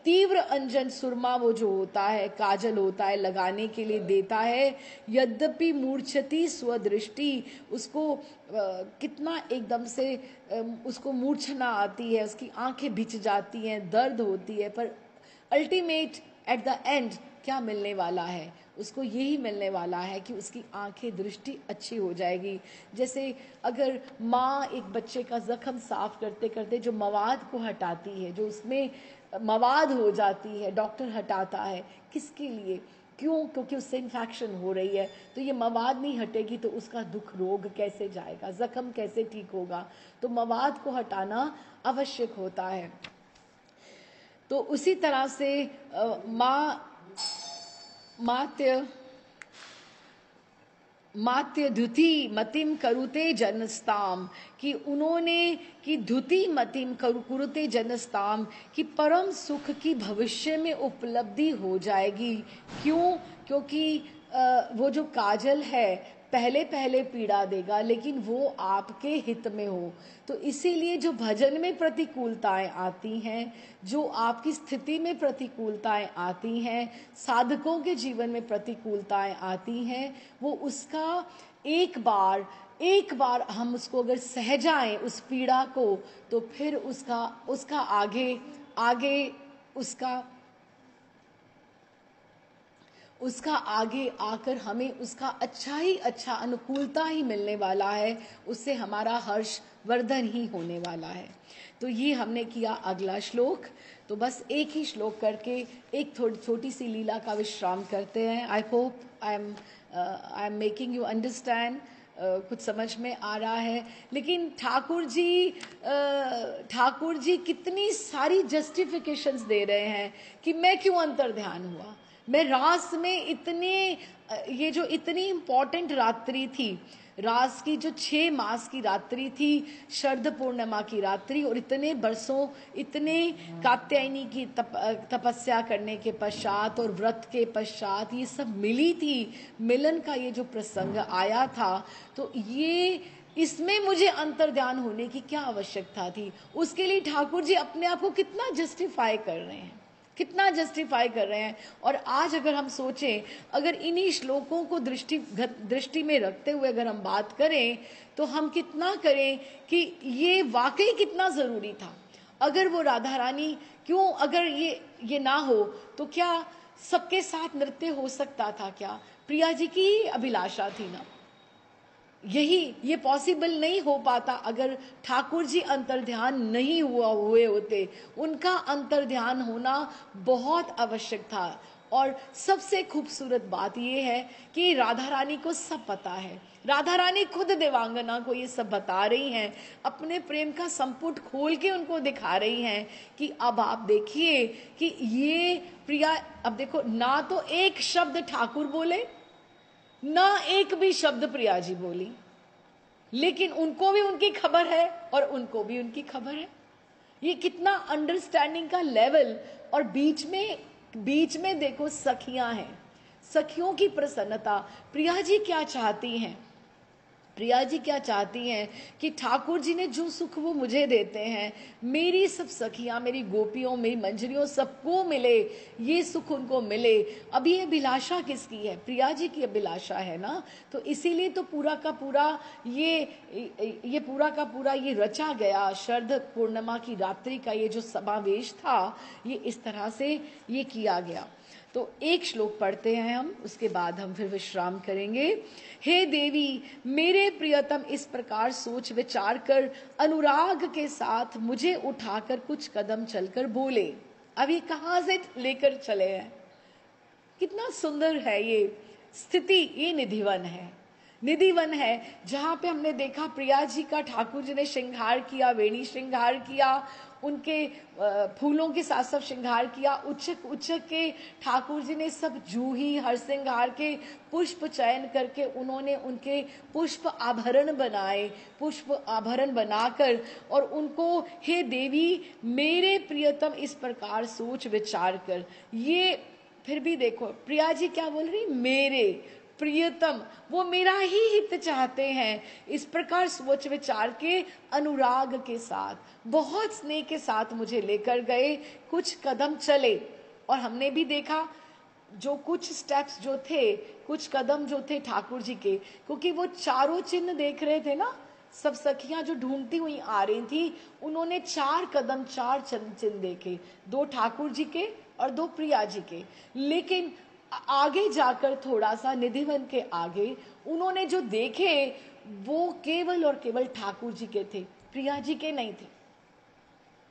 तीव्र अंजन सुरमा वो जो होता है, काजल होता है, लगाने के लिए देता है। यद्यपि मूर्छति स्वदृष्टि, उसको कितना एकदम से उसको मूर्छना आती है, उसकी आंखें भिज जाती हैं, दर्द होती है, पर अल्टीमेट एट द एंड क्या मिलने वाला है? उसको यही मिलने वाला है कि उसकी आंखें दृष्टि अच्छी हो जाएगी। जैसे अगर माँ एक बच्चे का जख्म साफ करते करते जो मवाद को हटाती है, जो उसमें मवाद हो जाती है, डॉक्टर हटाता है, किसके लिए? क्यों? क्योंकि उससे इन्फेक्शन हो रही है। तो ये मवाद नहीं हटेगी तो उसका दुख रोग कैसे जाएगा, जख्म कैसे ठीक होगा? तो मवाद को हटाना आवश्यक होता है। तो उसी तरह से मात्य धुति मतिम करुते जनस्ताम, कि उन्होंने कि धुति मतिम कुरुते जनस्ताम, कि परम सुख की भविष्य में उपलब्धि हो जाएगी। क्यों? क्योंकि वो जो काजल है पहले पहले पीड़ा देगा, लेकिन वो आपके हित में हो। तो इसीलिए जो भजन में प्रतिकूलताएं आती हैं, जो आपकी स्थिति में प्रतिकूलताएं आती हैं, साधकों के जीवन में प्रतिकूलताएं आती हैं, वो उसका एक बार हम उसको अगर सह जाएं उस पीड़ा को, तो फिर उसका आगे आकर हमें उसका अच्छा ही अच्छा अनुकूलता ही मिलने वाला है, उससे हमारा हर्ष वर्धन ही होने वाला है। तो ये हमने किया अगला श्लोक। तो बस एक ही श्लोक करके एक थोड़ी छोटी सी लीला का विश्राम करते हैं। I hope I am making you understand, कुछ समझ में आ रहा है। लेकिन ठाकुर जी कितनी सारी जस्टिफिकेशंस दे रहे हैं कि मैं क्यों अंतर्ध्यान हुआ, मैं रास में ये जो इतनी इम्पोर्टेंट रात्रि थी, रास की जो 6 मास की रात्रि थी, शरद पूर्णिमा की रात्रि, और इतने बरसों, इतने कात्यायनी की तपस्या करने के पश्चात और व्रत के पश्चात ये सब मिली थी, मिलन का ये जो प्रसंग आया था, तो ये इसमें मुझे अंतर्ध्यान होने की क्या आवश्यकता थी? उसके लिए ठाकुर जी अपने आप को कितना जस्टिफाई कर रहे हैं, कितना जस्टिफाई कर रहे हैं। और आज अगर हम सोचें, अगर इन्हीं श्लोकों को दृष्टि में रखते हुए अगर हम बात करें, तो हम कितना करें कि ये वाकई कितना जरूरी था। अगर वो राधा रानी क्यों, अगर ये ना हो तो क्या सबके साथ नृत्य हो सकता था? क्या प्रिया जी की अभिलाषा थी ना, ये पॉसिबल नहीं हो पाता अगर ठाकुर जी अंतर्ध्यान नहीं हुए होते। उनका अंतर्ध्यान होना बहुत आवश्यक था। और सबसे खूबसूरत बात यह है कि राधा रानी को सब पता है। राधा रानी खुद देवांगना को ये सब बता रही हैं, अपने प्रेम का संपुट खोल के उनको दिखा रही हैं कि अब आप देखिए कि ये प्रिया, अब देखो ना तो एक शब्द ठाकुर बोले, ना एक भी शब्द प्रिया जी बोली, लेकिन उनको भी उनकी खबर है और उनको भी उनकी खबर है। ये कितना अंडरस्टैंडिंग का लेवल। और बीच में देखो सखियां हैं, सखियों की प्रसन्नता। प्रिया जी क्या चाहती हैं? प्रिया जी क्या चाहती हैं कि ठाकुर जी ने जो सुख वो मुझे देते हैं, मेरी सब सखियां, मेरी गोपियों, मेरी मंजरियों, सबको मिले, ये सुख उनको मिले। अब ये अभिलाषा किसकी है? प्रिया जी की अभिलाषा है ना। तो इसीलिए तो पूरा का पूरा ये रचा गया। शरद पूर्णिमा की रात्रि का ये जो समावेश था, ये इस तरह से ये किया गया। तो एक श्लोक पढ़ते हैं हम, उसके बाद हम फिर विश्राम करेंगे। हे देवी, मेरे प्रियतम इस प्रकार सोच विचार कर अनुराग के साथ मुझे उठाकर कुछ कदम चलकर बोले। अब ये कहां से लेकर चले हैं? कितना सुंदर है ये स्थिति। ये निधिवन है जहां पे हमने देखा प्रिया जी का ठाकुर जी ने श्रृंगार किया, वेणी श्रृंगार किया, उनके फूलों के साथ सब श्रृंगार किया। उच्चक के ठाकुर जी ने सब जूही हर श्रृंगार के पुष्प चयन करके उन्होंने उनके पुष्प आभरण बनाए, पुष्प आभरण बनाकर और उनको, हे देवी मेरे प्रियतम इस प्रकार सोच विचार कर। ये फिर भी देखो प्रिया जी क्या बोल रही, मेरे प्रियतम, वो मेरा ही हित चाहते हैं। इस प्रकार सोच विचार के अनुराग के साथ, बहुत स्नेह के साथ मुझे लेकर गए, कुछ कदम चले। और हमने भी देखा जो कुछ स्टेप्स जो थे, कुछ कदम जो थे ठाकुर जी के, क्योंकि वो चारों चिन्ह देख रहे थे ना, सब सखियां जो ढूंढती हुई आ रही थी, उन्होंने 4 कदम 4 चिन्ह देखे, 2 ठाकुर जी के और 2 प्रिया जी के। लेकिन आगे जाकर थोड़ा सा निधिवन के आगे उन्होंने जो देखे वो केवल और केवल ठाकुर जी के थे, प्रिया जी के नहीं थे।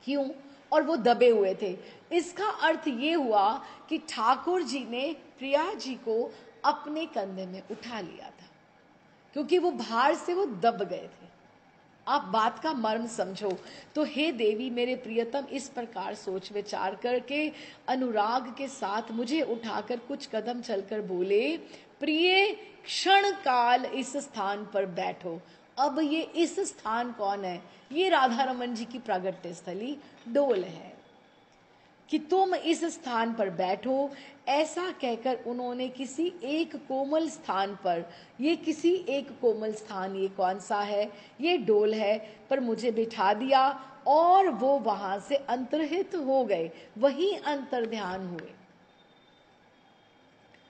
क्यों? और वो दबे हुए थे। इसका अर्थ ये हुआ कि ठाकुर जी ने प्रिया जी को अपने कंधे में उठा लिया था, क्योंकि वो भार से वो दब गए थे। आप बात का मर्म समझो। तो हे देवी मेरे प्रियतम इस प्रकार सोच विचार करके अनुराग के साथ मुझे उठाकर कुछ कदम चलकर बोले, प्रिय क्षण काल इस स्थान पर बैठो। अब ये इस स्थान कौन है? ये राधा रमन जी की प्रागट्य स्थली डोल है कि तुम इस स्थान पर बैठो। ऐसा कहकर उन्होंने किसी एक कोमल स्थान पर, ये किसी एक कोमल स्थान ये कौन सा है? ये डोल है, पर मुझे बिठा दिया और वो वहां से अंतर्हित हो गए, वहीं अंतर ध्यान हुए,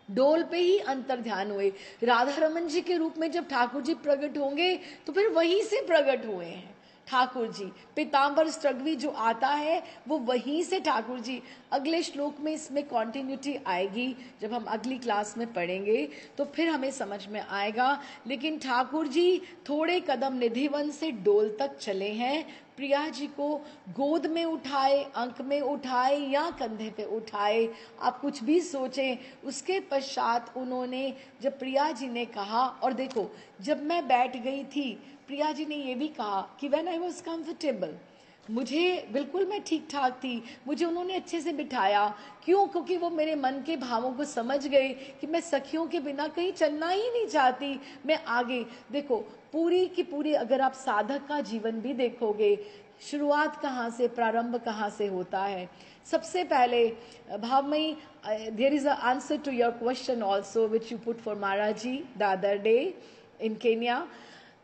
डोल पे ही अंतर ध्यान हुए। राधा रमन जी के रूप में जब ठाकुर जी प्रकट होंगे तो फिर वहीं से प्रकट हुए हैं ठाकुर जी। पीताम्बर स्त्रग्वी जो आता है वो वहीं से ठाकुर जी। अगले श्लोक में इसमें कॉन्टिन्यूटी आएगी, जब हम अगली क्लास में पढ़ेंगे तो फिर हमें समझ में आएगा। लेकिन ठाकुर जी थोड़े कदम निधिवन से डोल तक चले हैं, प्रिया जी को गोद में उठाए, अंक में उठाए या कंधे पे उठाए, आप कुछ भी सोचें। उसके पश्चात उन्होंने जब प्रिया जी ने कहा, और देखो जब मैं बैठ गई थी प्रिया जी ने ये भी कहा कि व्हेन आई वॉज कंफर्टेबल, मुझे बिल्कुल मैं ठीक ठाक थी, मुझे उन्होंने अच्छे से बिठाया। क्यों? क्योंकि वो मेरे मन के भावों को समझ गए कि मैं सखियों के बिना कहीं चलना ही नहीं चाहती, मैं आगे। देखो पूरी की पूरी अगर आप साधक का जीवन भी देखोगे, शुरुआत कहाँ से, प्रारंभ कहाँ से होता है? सबसे पहले Bhavamayi, there is a answer to your question also which you put for Maharaj ji the other day in Kenya.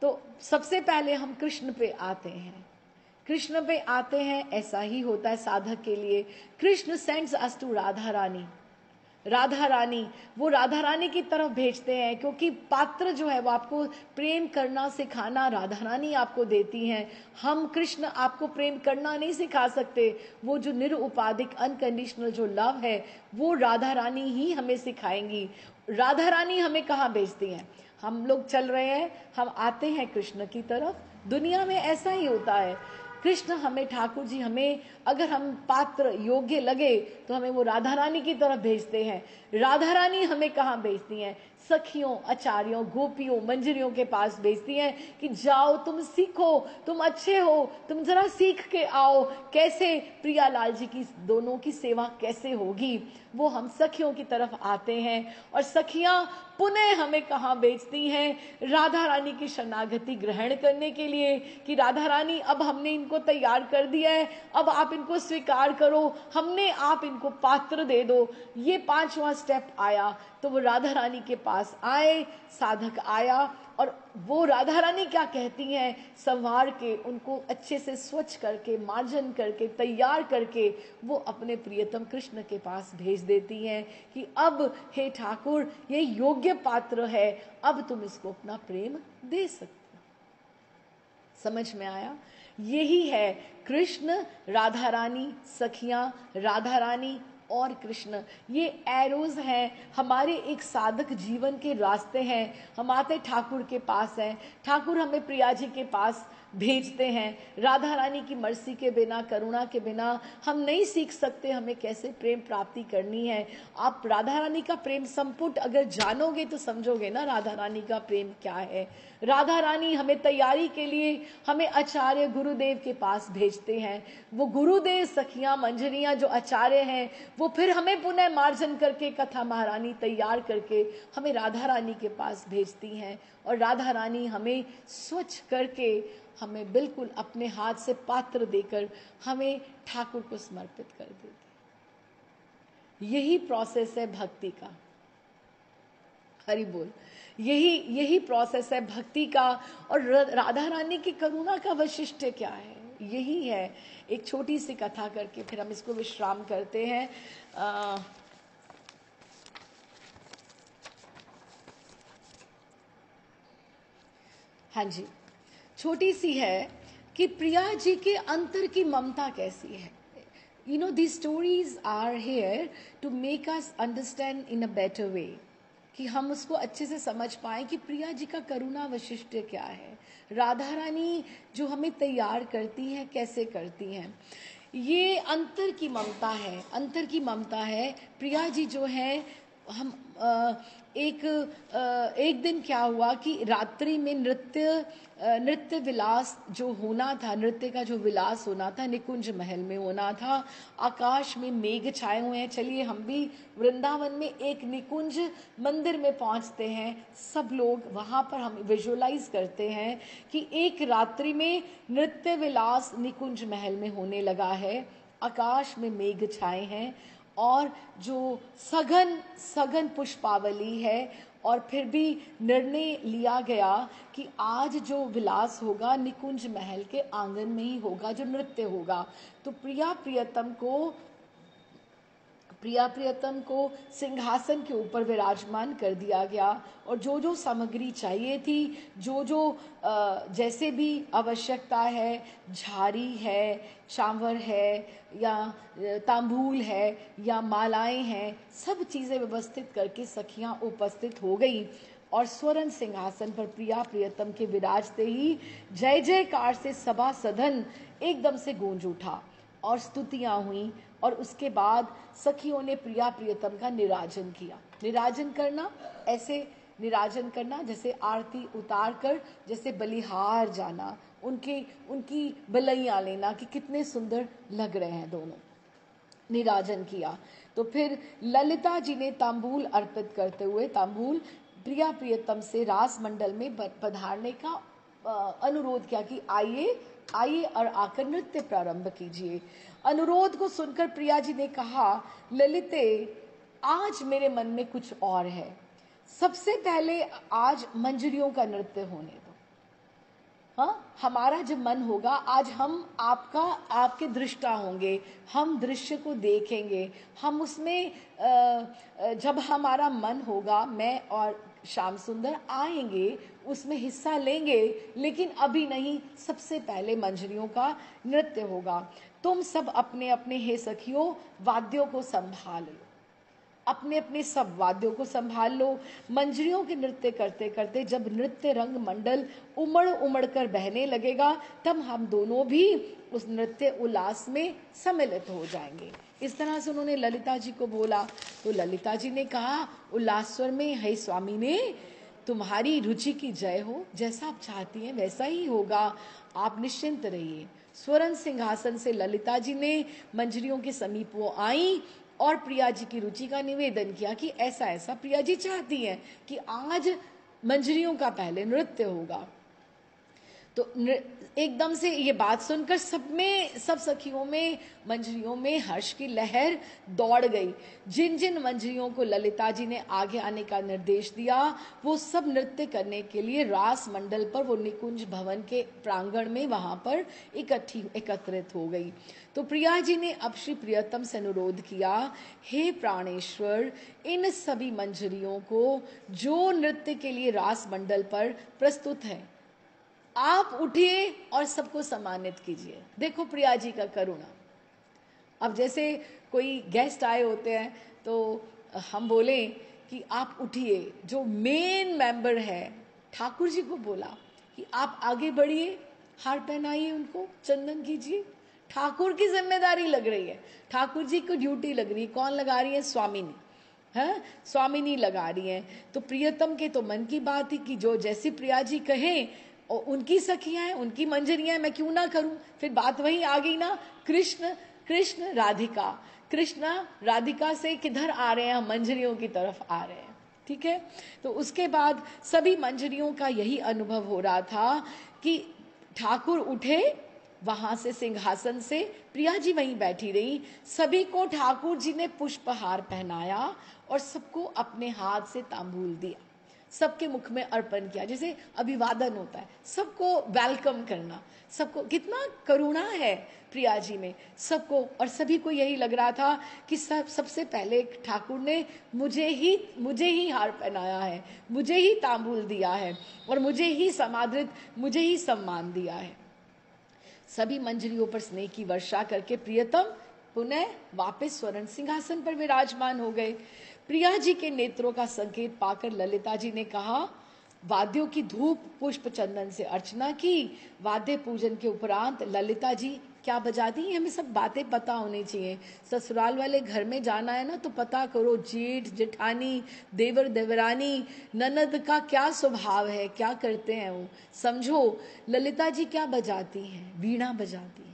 तो सबसे पहले हम कृष्ण पे आते हैं, कृष्ण पे आते हैं। ऐसा ही होता है साधक के लिए। Krishna sends us to Radha Rani, Radha Rani, वो राधा रानी की तरफ भेजते हैं, क्योंकि पात्र जो है वो आपको प्रेम करना सिखाना राधा रानी आपको देती हैं। हम कृष्ण आपको प्रेम करना नहीं सिखा सकते, वो जो निरुपाधिक अनकंडीशनल जो लव है वो राधा रानी ही हमें सिखाएंगी। राधा रानी हमें कहाँ भेजती हैं? हम लोग चल रहे हैं, हम आते हैं कृष्ण की तरफ। दुनिया में ऐसा ही होता है, कृष्ण हमें, ठाकुर जी हमें, अगर हम पात्र योग्य लगे तो हमें वो राधा रानी की तरफ भेजते हैं। राधा रानी हमें कहाँ भेजती हैं? सखियों, आचार्यों, गोपियों, मंजरियों के पास भेजती हैं कि जाओ तुम सीखो, तुम अच्छे हो, तुम जरा सीख के आओ कैसे प्रियालाल जी की दोनों की सेवा कैसे होगी। वो हम सखियों की तरफ आते हैं, और सखियां पुनः हमें कहाँ भेजती हैं? राधा रानी की शरणागति ग्रहण करने के लिए कि राधा रानी अब हमने इनको तैयार कर दिया है, अब आप इनको स्वीकार करो, हमने, आप इनको पात्र दे दो। ये 5वां स्टेप आया तो वो राधा रानी के पास आए, साधक आया, और वो राधा रानी क्या कहती हैं? संवार के उनको अच्छे से स्वच्छ करके, मार्जन करके, तैयार करके वो अपने प्रियतम कृष्ण के पास भेज देती हैं कि अब हे ठाकुर ये योग्य पात्र है, अब तुम इसको अपना प्रेम दे सकते हो। समझ में आया? यही है कृष्ण, राधा रानी, सखियां, राधा रानी और कृष्ण, ये एरोज हैं हमारे एक साधक जीवन के रास्ते हैं। हम आते ठाकुर के पास हैं, ठाकुर हमें प्रिया जी के पास भेजते हैं। राधा रानी की मर्सी के बिना, करुणा के बिना हम नहीं सीख सकते हमें कैसे प्रेम प्राप्ति करनी है। आप राधा रानी का प्रेम संपुट अगर जानोगे तो समझोगे ना राधा रानी का प्रेम क्या है। राधा रानी हमें तैयारी के लिए हमें आचार्य गुरुदेव के पास भेजते हैं। वो गुरुदेव, सखियां, मंजरियां जो आचार्य हैं वो फिर हमें पुनः मार्जन करके, कथा महारानी तैयार करके हमें राधा रानी के पास भेजती हैं, और राधा रानी हमें स्वच्छ करके, हमें बिल्कुल अपने हाथ से पात्र देकर हमें ठाकुर को समर्पित कर देती। यही प्रोसेस है भक्ति का। हरि बोल। यही प्रोसेस है भक्ति का। और राधा रानी की करुणा का वैशिष्ट्य क्या है? यही है। एक छोटी सी कथा करके फिर हम इसको विश्राम करते हैं। हाँ जी, छोटी सी है कि प्रिया जी के अंतर की ममता कैसी है। You know, these stories are here to make us understand in a better way, कि हम उसको अच्छे से समझ पाएं कि प्रिया जी का करुणा वैशिष्ट्य क्या है, राधा रानी जो हमें तैयार करती हैं कैसे करती हैं। ये अंतर की ममता है, अंतर की ममता है। प्रिया जी जो है, हम एक दिन क्या हुआ कि रात्रि में नृत्य विलास जो होना था, नृत्य का जो विलास होना था निकुंज महल में होना था। आकाश में मेघ छाए हुए हैं। चलिए हम भी वृंदावन में एक निकुंज मंदिर में पहुंचते हैं, सब लोग वहां पर हम विजुअलाइज करते हैं कि एक रात्रि में नृत्य विलास निकुंज महल में होने लगा है। आकाश में मेघ छाए हैं और जो सघन पुष्पावली है, और फिर भी निर्णय लिया गया कि आज जो विलास होगा निकुंज महल के आंगन में ही होगा, जो नृत्य होगा। तो प्रिया प्रियतम को सिंहासन के ऊपर विराजमान कर दिया गया, और जो जो सामग्री चाहिए थी, जो जैसे भी आवश्यकता है, झारी है, चांवर है, या तांबूल है, या मालाएं हैं, सब चीजें व्यवस्थित करके सखियां उपस्थित हो गई। और स्वर्ण सिंहासन पर प्रिया प्रियतम के विराजते ही जय जयकार से सभा सदन एकदम से गूंज उठा और स्तुतियां हुई। और उसके बाद सखियों ने प्रिया प्रियतम का निराजन किया। निराजन करना, ऐसे निराजन करना जैसे आरती उतार कर जैसे बलिहार जाना, उनकी बलैया लेना कि कितने सुंदर लग रहे हैं दोनों। निराजन किया तो फिर ललिता जी ने तांबूल अर्पित करते हुए तांबूल प्रिया प्रियतम से रास मंडल में पधारने का अनुरोध किया कि आइए और आकर नृत्य प्रारंभ कीजिए। अनुरोध को सुनकर प्रिया जी ने कहा, ललिते, आज मेरे मन में कुछ और है। सबसे पहले आज मंजरियों का नृत्य होने दो। हाँ, हमारा जब मन होगा, आज हम आपके दृष्टा होंगे, हम दृश्य को देखेंगे, हम उसमें जब हमारा मन होगा, मैं और श्याम सुंदर आएंगे, उसमें हिस्सा लेंगे, लेकिन अभी नहीं, सबसे पहले मंजरियों का नृत्य होगा। तुम सब अपने अपने हे सखियों वाद्यों को संभाल लो, अपने अपने सब वाद्यों को संभाल लो। मंजरियों के नृत्य करते करते जब नृत्य रंग मंडल उमड़ कर बहने लगेगा, तब हम दोनों भी उस नृत्य उल्लास में सम्मिलित हो जाएंगे। इस तरह से उन्होंने ललिता जी को बोला। तो ललिता जी ने कहा उल्लास्वर में, हे स्वामी ने, तुम्हारी रुचि की जय हो, जैसा आप चाहती हैं वैसा ही होगा, आप निश्चिंत रहिए। स्वर्ण सिंहासन से ललिता जी ने मंजरियों के समीप वो आई और प्रिया जी की रुचि का निवेदन किया कि ऐसा ऐसा प्रिया जी चाहती हैं कि आज मंजरियों का पहले नृत्य होगा। तो एकदम से ये बात सुनकर सब सखियों में, मंजरियों में हर्ष की लहर दौड़ गई। जिन जिन मंजरियों को ललिता जी ने आगे आने का निर्देश दिया, वो सब नृत्य करने के लिए रास मंडल पर, वो निकुंज भवन के प्रांगण में वहां पर एकत्रित हो गई। तो प्रिया जी ने अब श्री प्रियतम से अनुरोध किया, हे प्राणेश्वर, इन सभी मंजरियों को जो नृत्य के लिए रास मंडल पर प्रस्तुत है, आप उठिए और सबको सम्मानित कीजिए। देखो प्रिया जी का करुणा। अब जैसे कोई गेस्ट आए होते हैं तो हम बोले कि आप उठिए, जो मेन मेंबर है ठाकुर जी को बोला कि आप आगे बढ़िए, हार पहनाइए, उनको चंदन कीजिए। ठाकुर की जिम्मेदारी लग रही है, ठाकुर जी को ड्यूटी लग रही है। कौन लगा रही है? स्वामिनी है, स्वामिनी लगा रही है। तो प्रियतम के तो मन की बात थी कि जो जैसी प्रिया जी कहें, और उनकी सखियां हैं, उनकी मंजरियां हैं, मैं क्यों ना करूं। फिर बात वही आ गई ना, कृष्ण राधिका, कृष्णा राधिका से किधर आ रहे हैं, मंजरियों की तरफ आ रहे हैं। ठीक है, तो उसके बाद सभी मंजरियों का यही अनुभव हो रहा था कि ठाकुर उठे वहां से सिंहासन से, प्रिया जी वहीं बैठी रही, सभी को ठाकुर जी ने पुष्पहार पहनाया और सबको अपने हाथ से तांबूल दिया, सबके मुख में अर्पण किया, जैसे अभिवादन होता है, सबको वेलकम करना। सबको कितना करुणा है प्रिया जी में, सबको। और सभी को यही लग रहा था कि सबसे पहले ठाकुर ने मुझे ही हार पहनाया है, मुझे ही तांबूल दिया है, और मुझे ही मुझे ही सम्मान दिया है। सभी मंजरियों पर स्नेह की वर्षा करके प्रियतम पुनः वापस स्वर्ण सिंहासन पर विराजमान हो गए। प्रिया जी के नेत्रों का संकेत पाकर ललिता जी ने कहा, वाद्यों की धूप पुष्प चंदन से अर्चना की। वाद्य पूजन के उपरांत ललिता जी क्या बजा दी, हमें सब बातें पता होनी चाहिए। ससुराल वाले घर में जाना है ना तो पता करो, जेठ जेठानी, देवर देवरानी, ननद का क्या स्वभाव है, क्या करते हैं वो समझो। ललिता जी क्या बजाती हैं, वीणा बजाती हैं।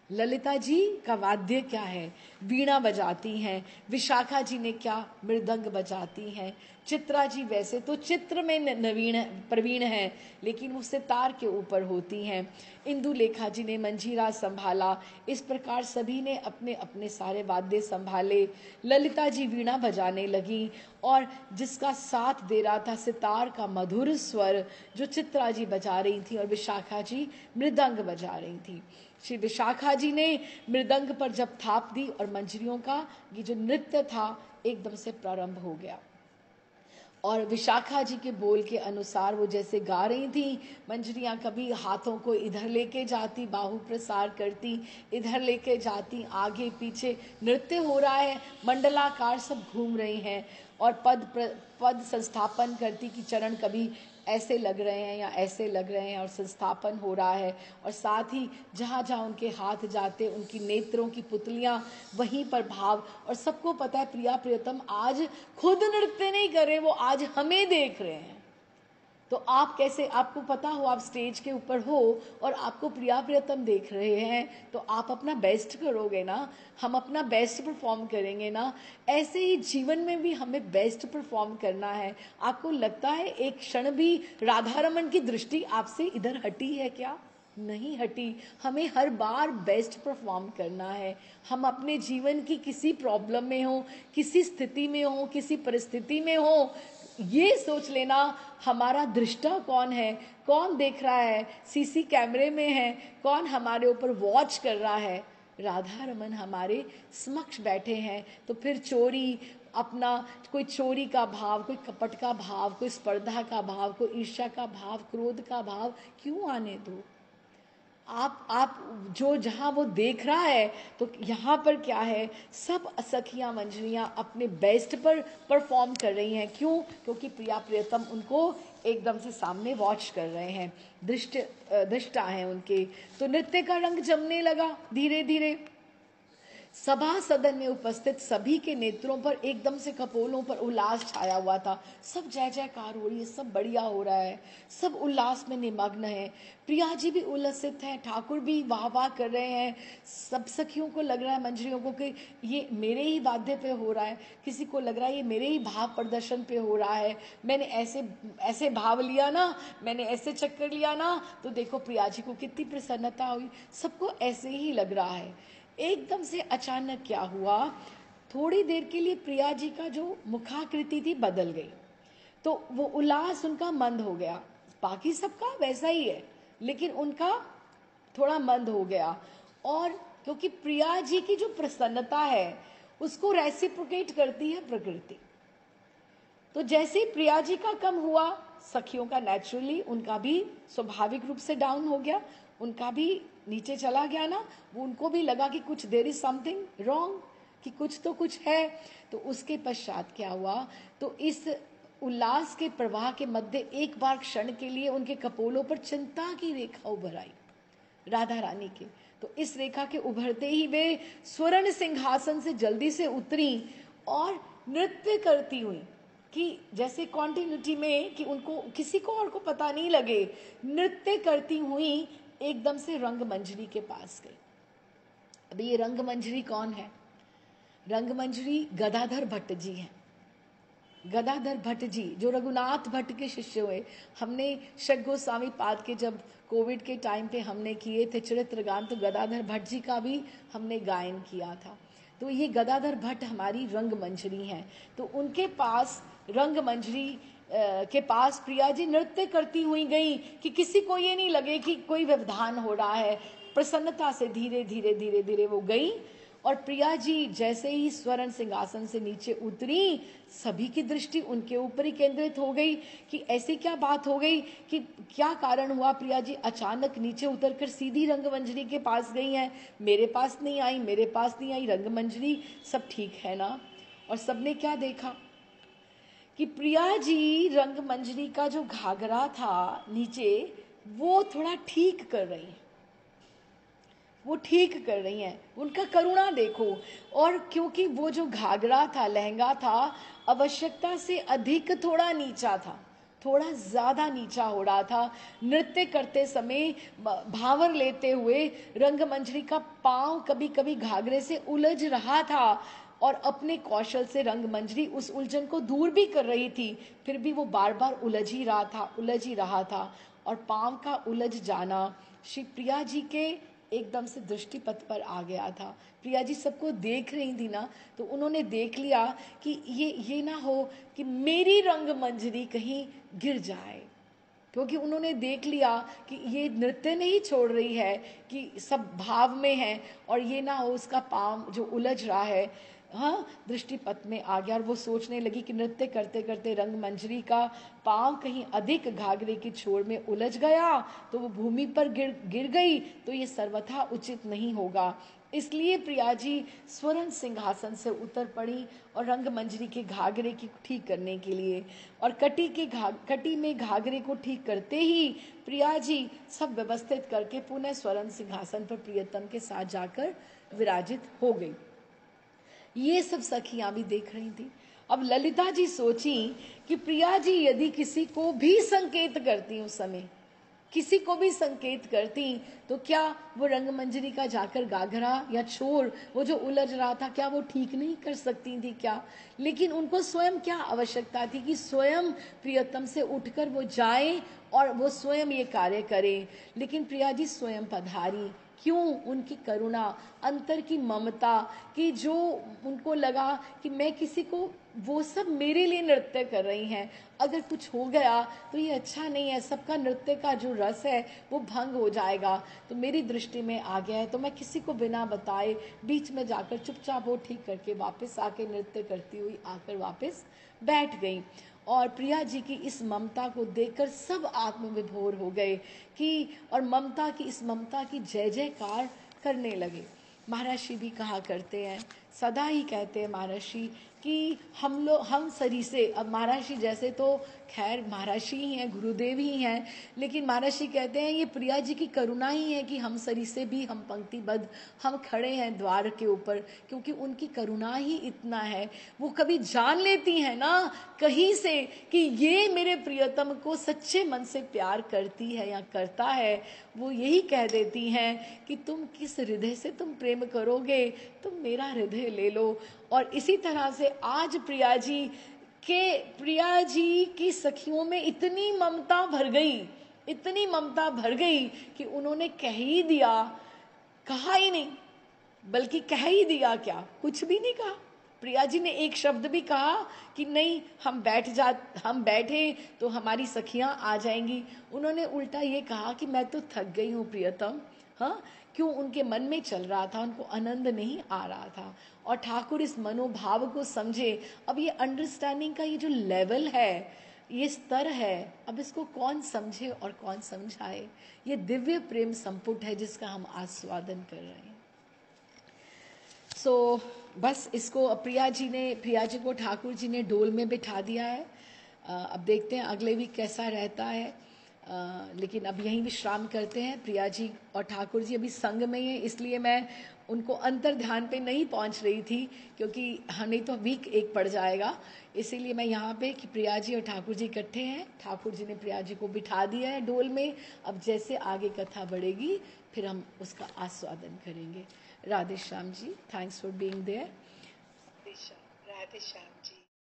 ललिता जी का वाद्य क्या है, वीणा बजाती हैं। विशाखा जी ने क्या, मृदंग बजाती हैं। चित्रा जी वैसे तो चित्र में नवीन प्रवीण है, लेकिन वो सितार के ऊपर होती हैं। इंदुलेखा जी ने मंजीरा संभाला। इस प्रकार सभी ने अपने अपने सारे वाद्य संभाले। ललिता जी वीणा बजाने लगी और जिसका साथ दे रहा था सितार का मधुर स्वर, जो चित्रा जी बजा रही थी और विशाखा जी मृदंग बजा रही थी। श्री विशाखा जी ने मृदंग पर जब थाप दी और मंजरियों का ये जो नृत्य था एकदम से प्रारंभ हो गया। और विशाखा जी के बोल के अनुसार वो जैसे गा रही थी, मंजरियां कभी हाथों को इधर लेके जाती, बाहु प्रसार करती, इधर लेके जाती, आगे पीछे नृत्य हो रहा है, मंडलाकार सब घूम रही हैं और पद संस्थापन करती कि चरण कभी ऐसे लग रहे हैं या ऐसे लग रहे हैं और संस्थापन हो रहा है। और साथ ही जहाँ जहाँ उनके हाथ जाते, उनकी नेत्रों की पुतलियां वहीं पर भाव। और सबको पता है प्रिया प्रियतम आज खुद नृत्य नहीं कर रहे, वो आज हमें देख रहे हैं। तो आप कैसे, आपको पता हो आप स्टेज के ऊपर हो और आपको प्रिया प्रियतम देख रहे हैं तो आप अपना बेस्ट करोगे ना, हम अपना बेस्ट परफॉर्म करेंगे ना। ऐसे ही जीवन में भी हमें बेस्ट परफॉर्म करना है। आपको लगता है एक क्षण भी राधा रमन की दृष्टि आपसे इधर हटी है क्या? नहीं हटी। हमें हर बार बेस्ट परफॉर्म करना है। हम अपने जीवन की किसी प्रॉब्लम में हो, किसी स्थिति में हो, किसी परिस्थिति में हो, ये सोच लेना हमारा दृष्टा कौन है, कौन देख रहा है, सीसी कैमरे में है, कौन हमारे ऊपर वॉच कर रहा है। राधा रमन हमारे समक्ष बैठे हैं। तो फिर चोरी, अपना कोई चोरी का भाव, कोई कपट का भाव, कोई स्पर्धा का भाव, कोई ईर्ष्या का भाव, क्रोध का भाव क्यों आने दो। आप जो जहां वो देख रहा है तो यहाँ पर क्या है, सब सखियां मंजरियां अपने बेस्ट पर परफॉर्म कर रही हैं। क्यों? क्योंकि प्रिया प्रियतम उनको एकदम से सामने वॉच कर रहे हैं, दृष्टा हैं उनके। तो नृत्य का रंग जमने लगा धीरे धीरे। सभा सदन में उपस्थित सभी के नेत्रों पर एकदम से कपोलों पर उल्लास छाया हुआ था। सब जय जयकार हो रही है, सब बढ़िया हो रहा है, सब उल्लास में निमग्न है। प्रिया जी भी उल्लसित हैं, ठाकुर भी वाह वाह कर रहे हैं। सब सखियों को लग रहा है, मंजरियों को, कि ये मेरे ही वाद्य पे हो रहा है, किसी को लग रहा है ये मेरे ही भाव प्रदर्शन पे हो रहा है, मैंने ऐसे ऐसे भाव लिया ना, मैंने ऐसे चक्कर लिया ना, तो देखो प्रिया जी को कितनी प्रसन्नता हुई। सबको ऐसे ही लग रहा है। एकदम से अचानक क्या हुआ, थोड़ी देर के लिए प्रिया जी का जो मुखाकृति थी बदल गई, तो वो उल्लास उनका मंद हो गया। बाकी सबका वैसा ही है, लेकिन उनका थोड़ा मंद हो गया। और क्योंकि प्रिया जी की जो प्रसन्नता है उसको रेसिप्रोकेट करती है प्रकृति। तो जैसे ही प्रिया जी का कम हुआ, सखियों का नेचुरली उनका भी स्वाभाविक रूप से डाउन हो गया, उनका भी नीचे चला गया ना। वो उनको भी लगा कि कुछ देयर इज समथिंग रॉन्ग, कि कुछ तो कुछ है। तो उसके पश्चात क्या हुआ, तो इस उल्लास के प्रवाह के मध्य एक बार क्षण के लिए उनके कपोलों पर चिंता की रेखा उभर आई, राधा रानी के। तो इस रेखा के उभरते ही वे स्वर्ण सिंहासन से जल्दी से उतरी और नृत्य करती हुई, कि जैसे कॉन्टिन्यूटी में, कि उनको किसी को और को पता नहीं लगे, नृत्य करती हुई एकदम से रंगमंजरी के पास गई। अभी ये रंगमंजरी कौन है? रंगमंजरी गदाधर भट्ट जी हैं। गदाधर भट्ट जी जो रघुनाथ भट्ट के शिष्य हुए। हमने षट गोस्वामी पाद के जब कोविड के टाइम पे हमने किए थे चरित्र गान, तो गदाधर भट्ट जी का भी हमने गायन किया था। तो ये गदाधर भट्ट हमारी रंगमंजरी हैं। तो उनके पास रंगमंजरी के पास प्रिया जी नृत्य करती हुई गई, कि किसी को ये नहीं लगे कि कोई व्यवधान हो रहा है। प्रसन्नता से धीरे धीरे धीरे धीरे वो गई और प्रिया जी जैसे ही स्वर्ण सिंहासन से नीचे उतरी, सभी की दृष्टि उनके ऊपर ही केंद्रित हो गई कि ऐसी क्या बात हो गई, कि क्या कारण हुआ प्रिया जी अचानक नीचे उतरकर सीधी रंगमंजरी के पास गई हैं, मेरे पास नहीं आई, मेरे पास नहीं आई, रंगमंजरी सब ठीक है ना। और सबने क्या देखा कि प्रिया जी रंगमंजरी का जो घाघरा था नीचे, वो थोड़ा ठीक कर रही हैं, वो ठीक कर रही हैं, उनका करुणा देखो। और क्योंकि वो जो घाघरा था, लहंगा था, आवश्यकता से अधिक थोड़ा नीचा था, थोड़ा ज्यादा नीचा हो रहा था। नृत्य करते समय भावर लेते हुए रंगमंजरी का पांव कभी कभी घाघरे से उलझ रहा था, और अपने कौशल से रंगमंजरी उस उलझन को दूर भी कर रही थी, फिर भी वो बार बार उलझ ही रहा था, उलझ ही रहा था। और पांव का उलझ जाना श्री प्रिया जी के एकदम से दृष्टिपथ पर आ गया था। प्रिया जी सबको देख रही थी ना, तो उन्होंने देख लिया कि ये ना हो कि मेरी रंगमंजरी कहीं गिर जाए, क्योंकि उन्होंने देख लिया कि ये नृत्य नहीं छोड़ रही है, कि सब भाव में है, और ये ना हो उसका पांव जो उलझ रहा है, हाँ, दृष्टिपथ में आ गया। और वो सोचने लगी कि नृत्य करते करते रंगमंजरी का पांव कहीं अधिक घाघरे की छोर में उलझ गया तो वो भूमि पर गिर गई, तो ये सर्वथा उचित नहीं होगा। इसलिए प्रिया जी स्वर्ण सिंहासन से उतर पड़ी और रंगमंजरी के घाघरे की ठीक करने के लिए, और कटी में घाघरे को ठीक करते ही प्रिया जी सब व्यवस्थित करके पुनः स्वर्ण सिंहासन पर प्रियतम के साथ जाकर विराजित हो गई। ये सब सखियां भी देख रही थी। अब ललिता जी सोची कि प्रिया जी यदि किसी को भी संकेत करती उस समय, किसी को भी संकेत करती, तो क्या वो रंगमंजरी का जाकर घाघरा या छोर वो जो उलझ रहा था, क्या वो ठीक नहीं कर सकती थी क्या? लेकिन उनको स्वयं क्या आवश्यकता थी कि स्वयं प्रियतम से उठकर वो जाए और वो स्वयं ये कार्य करे। लेकिन प्रिया जी स्वयं पधारी, क्यों? उनकी करुणा, अंतर की ममता, कि जो उनको लगा कि मैं किसी को, वो सब मेरे लिए नृत्य कर रही हैं, अगर कुछ हो गया तो ये अच्छा नहीं है, सबका नृत्य का जो रस है वो भंग हो जाएगा। तो मेरी दृष्टि में आ गया है, तो मैं किसी को बिना बताए बीच में जाकर चुपचाप वो ठीक करके वापस आके नृत्य करती हुई आकर वापस बैठ गई। और प्रिया जी की इस ममता को देखकर सब आत्मविभोर हो गए कि, और ममता की, इस ममता की जय जयकार करने लगे। महर्षि भी कहा करते हैं, सदा ही कहते हैं महर्षि कि हम सरीसे, अब महर्षि जैसे तो खैर महर्षि ही हैं, गुरुदेव ही हैं, लेकिन महर्षि कहते हैं ये प्रिया जी की करुणा ही है कि हम सरीसे भी, हम पंक्तिबद्ध, हम खड़े हैं द्वार के ऊपर, क्योंकि उनकी करुणा ही इतना है। वो कभी जान लेती हैं ना कहीं से कि ये मेरे प्रियतम को सच्चे मन से प्यार करती है या करता है, वो यही कह देती हैं कि तुम किस हृदय से तुम प्रेम करोगे, तुम मेरा हृदय ले लो। और इसी तरह से आज प्रिया जी की सखियों में इतनी ममता भर गई, इतनी ममता भर गई कि उन्होंने कह ही दिया, कहा ही नहीं, बल्कि कह ही दिया, क्या कुछ भी नहीं कहा। प्रिया जी ने एक शब्द भी कहा कि नहीं, हम बैठे तो हमारी सखियां आ जाएंगी। उन्होंने उल्टा ये कहा कि मैं तो थक गई हूँ प्रियतम। हाँ, क्यों? उनके मन में चल रहा था, उनको आनंद नहीं आ रहा था। और ठाकुर इस मनोभाव को समझे। अब ये अंडरस्टैंडिंग का ये जो लेवल है, ये स्तर है, अब इसको कौन समझे और कौन समझाए। ये दिव्य प्रेम संपुट है जिसका हम आस्वादन कर रहे हैं। बस इसको प्रिया जी को ठाकुर जी ने डोल में बिठा दिया है। अब देखते हैं अगले वीक कैसा रहता है। लेकिन अब यहीं विश्राम करते हैं। प्रिया जी और ठाकुर जी अभी संग में ही हैं, इसलिए मैं उनको अंतर ध्यान पे नहीं पहुंच रही थी, क्योंकि नहीं तो वीक एक पड़ जाएगा। इसीलिए मैं यहाँ पे कि प्रिया जी और ठाकुर जी इकट्ठे हैं, ठाकुर जी ने प्रिया जी को बिठा दिया है डोल में। अब जैसे आगे कथा बढ़ेगी फिर हम उसका आस्वादन करेंगे। Radhe Shyam ji, thanks for being there. Radhe Shyam ji.